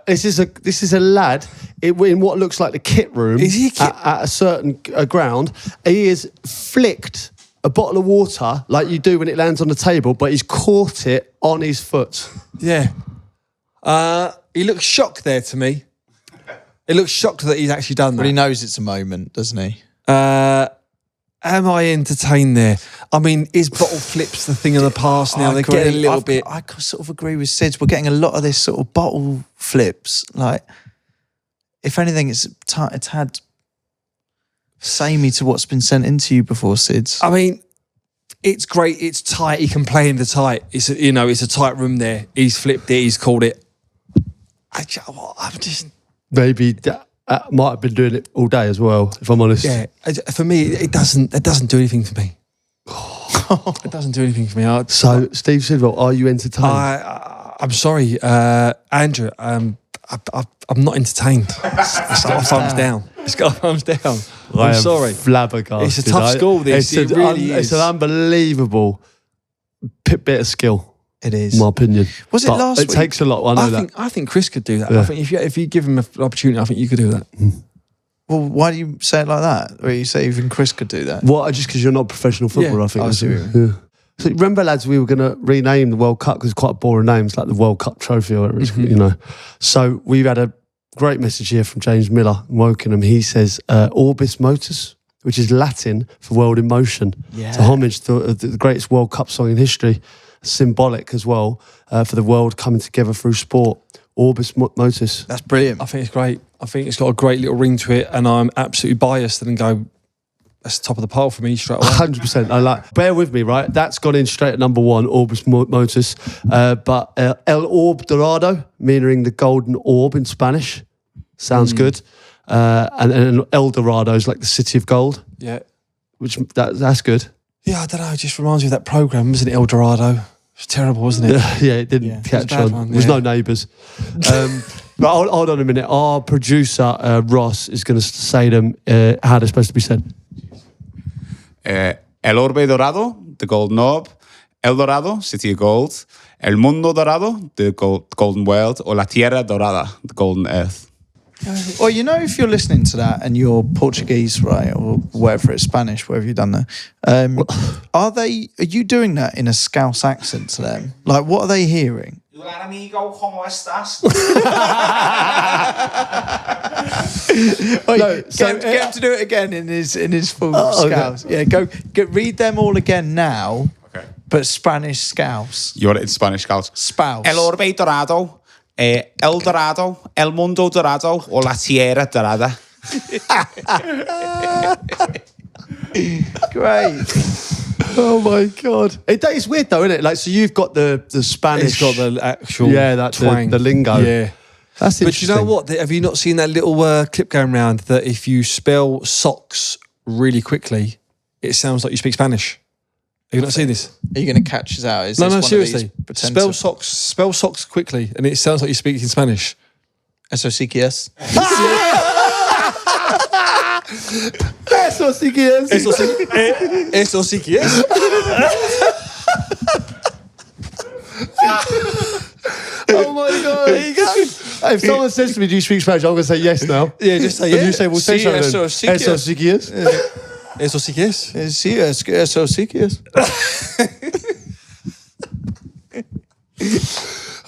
A: This is a lad in what looks like the kit room.
B: Is he a kit?
A: At a certain ground? He has flicked a bottle of water like you do when it lands on the table, but he's caught it on his foot.
B: Yeah. He looks shocked there to me. He looks shocked that he's actually done that.
C: But he knows it's a moment, doesn't he?
B: Am I entertained there? I mean, is bottle flips the thing of the past now? They're getting a little bit...
C: I sort of agree with Sids. We're getting a lot of this sort of bottle flips. Like, if anything, it's had samey to what's been sent into you before, Sids.
B: I mean, it's great. It's tight. He can play in the tight. It's a tight room there. He's flipped it. He's called it. I'm just...
A: Maybe that might have been doing it all day as well, if I'm honest.
B: Yeah. For me, it doesn't do anything for me. It doesn't do anything for me.
A: So, Steve Sidwell, are you entertained?
B: I'm sorry, Andrew. I'm not entertained. It's got a thumbs down. It's got a thumbs down. I'm sorry.
A: Flabbergasted.
B: It's a tough school, this. It really
A: It's
B: is.
A: an unbelievable bit of skill,
C: It is.
A: in my opinion.
C: Was it
A: But
C: last week?
A: It takes a lot, I know that.
B: I think Chris could do that.
A: Yeah.
B: I think if you give him an opportunity, I think you could do that.
C: Well, why do you say it like that? Or you say even Chris could do that?
A: What, just because you're not a professional footballer,
B: Yeah,
A: I think.
C: I
A: that's
C: see what
A: it.
C: you
A: Yeah. So remember, lads, we were going to rename the World Cup because it's quite a boring name. It's like the World Cup trophy or whatever, you know. So we've had a great message here from James Miller in Wokingham. He says, Orbis Motus, which is Latin for world in motion.
C: Yeah.
A: It's a homage to the greatest World Cup song in history. Symbolic as well for the world coming together through sport. Orbis Motus.
C: That's brilliant.
B: I think it's great. I think it's got a great little ring to it, and I'm absolutely biased and go, that's top of the pile for me straight away.
A: 100%. Bear with me, right? That's gone in straight at number one, Orbis Motus. But El Orb Dorado, meaning the golden orb in Spanish. Sounds good. And El Dorado is like the city of gold,
B: Yeah.
A: which that's good.
B: Yeah, I don't know. It just reminds me of that programme, wasn't it, El Dorado? It was terrible, wasn't it?
A: Yeah, it didn't catch
B: it was a bad
A: on.
B: one,
A: There was
B: yeah.
A: no neighbours. But hold on a minute. Our producer, Ross, is going to say them how they're supposed to be said.
G: El Orbe Dorado, the golden orb. El Dorado, city of gold. El Mundo Dorado, the golden world. Or La Tierra Dorada, the golden earth.
C: Well, you know, if you're listening to that and you're Portuguese, right, or whatever it's Spanish, whatever you've done there, are you doing that in a Scouse accent to them? Like, what are they hearing?
G: Hola amigo, ¿cómo estás?
C: Get him to do it again in his full Scouse. Yeah, go read them all again now.
G: Okay.
C: But Spanish Scouse.
G: You want it in Spanish, Scouse?
C: Spouse.
G: El Orbe Dorado, El Dorado, El Mundo Dorado, or La Tierra Dorada.
C: Great.
A: Oh my God. It's weird though, isn't it? Like, so you've got the Spanish.
B: It's got the actual
A: twang. The lingo.
B: Yeah.
A: That's interesting.
B: But you know what? Have you not seen that little clip going around that if you spell socks really quickly, it sounds like you speak Spanish? Have you not seen this?
C: Are you going to catch us out? Is
B: No,
C: this one of
B: seriously.
C: these pretend
B: Spell
C: to-
B: socks quickly, and it sounds like you speak in Spanish.
C: S-O-C-K-S.
A: Eso sí que es.
B: Eso sí que es.
A: Oh my God. There you go. If someone says to me, do you speak Spanish? I'm going to say yes now.
B: Yeah, just say
A: And
B: yeah.
A: you say, well, say
C: Sí,
A: something.
C: eso sí que
A: Eso
C: es.
A: sí que es.
B: Eso sí que es.
C: Sí, S-O-C-K-S.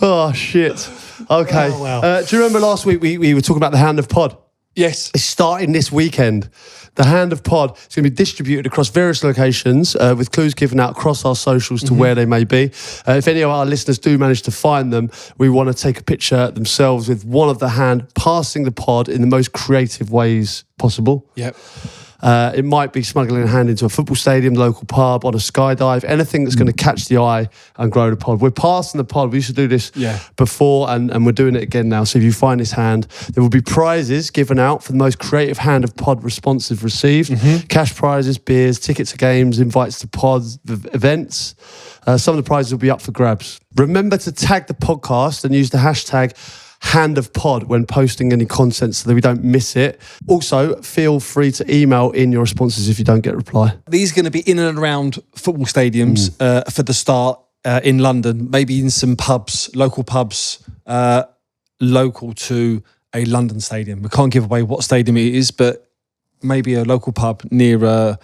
A: Oh, shit. Okay.
B: Oh, wow.
A: Do you remember last week we were talking about the Hand of Pod?
B: Yes.
A: It's starting this weekend. The Hand of Pod is going to be distributed across various locations with clues given out across our socials to where they may be. If any of our listeners do manage to find them, we want to take a picture themselves with one of the hand passing the pod in the most creative ways possible.
B: Yep.
A: It might be smuggling a hand into a football stadium, local pub, on a skydive, anything that's going to catch the eye and grow the pod. We're passing the pod. We used to do this before and we're doing it again now. So if you find this hand, there will be prizes given out for the most creative hand of pod responsive received. Cash prizes, beers, tickets to games, invites to pods, events. Some of the prizes will be up for grabs. Remember to tag the podcast and use the hashtag Hand of Pod when posting any content so that we don't miss it. Also, feel free to email in your responses if you don't get a reply.
B: These are going to be in and around football stadiums for the start. in London, maybe in some pubs, local pubs, local to a London stadium. We can't give away what stadium it is, but maybe a local pub near,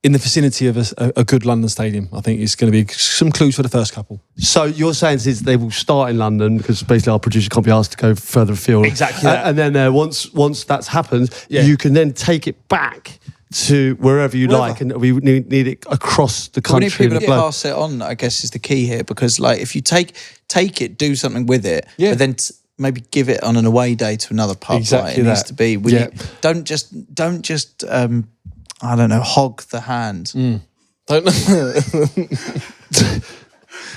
B: in the vicinity of a good London stadium. I think it's going to be some clues for the first couple.
A: So you're saying is they will start in London because basically our producer can't be asked to go further afield.
B: Exactly that.
A: And then once that's happened,
B: Yeah.
A: you can then take it back to wherever you like, and we need it across the
C: We
A: country.
C: need people to
A: and globe.
C: pass it on, I guess, is the key here, because like if you take it, do something with it,
B: Yeah.
C: but then maybe give it on an away day to another pub.
B: Exactly
C: like it needs
B: that.
C: to be. Don't just I don't know, hog the hand.
B: Don't know.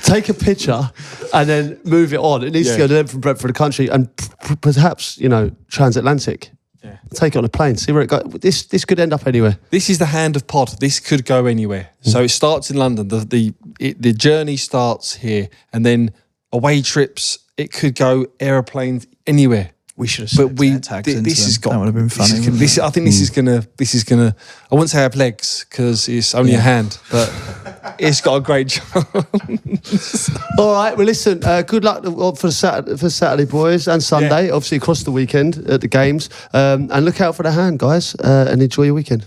A: Take a picture and then move it on. It needs to go then from Brentford to the country and perhaps transatlantic. Yeah. Take it on a plane. See where it goes. This could end up anywhere.
B: This is the hand of pod. This could go anywhere. So it starts in London. The journey starts here, and then away trips. It could go aeroplanes anywhere.
C: We should have tags into
B: this
C: them.
B: has got.
C: That would have been funny.
B: I think this is gonna. I wouldn't say have legs because it's only a hand, but it's got a great job.
A: All right. Well, listen. Good luck for Saturday, boys, and Sunday. Obviously, across the weekend at the games. And look out for the hand, guys. And enjoy your weekend.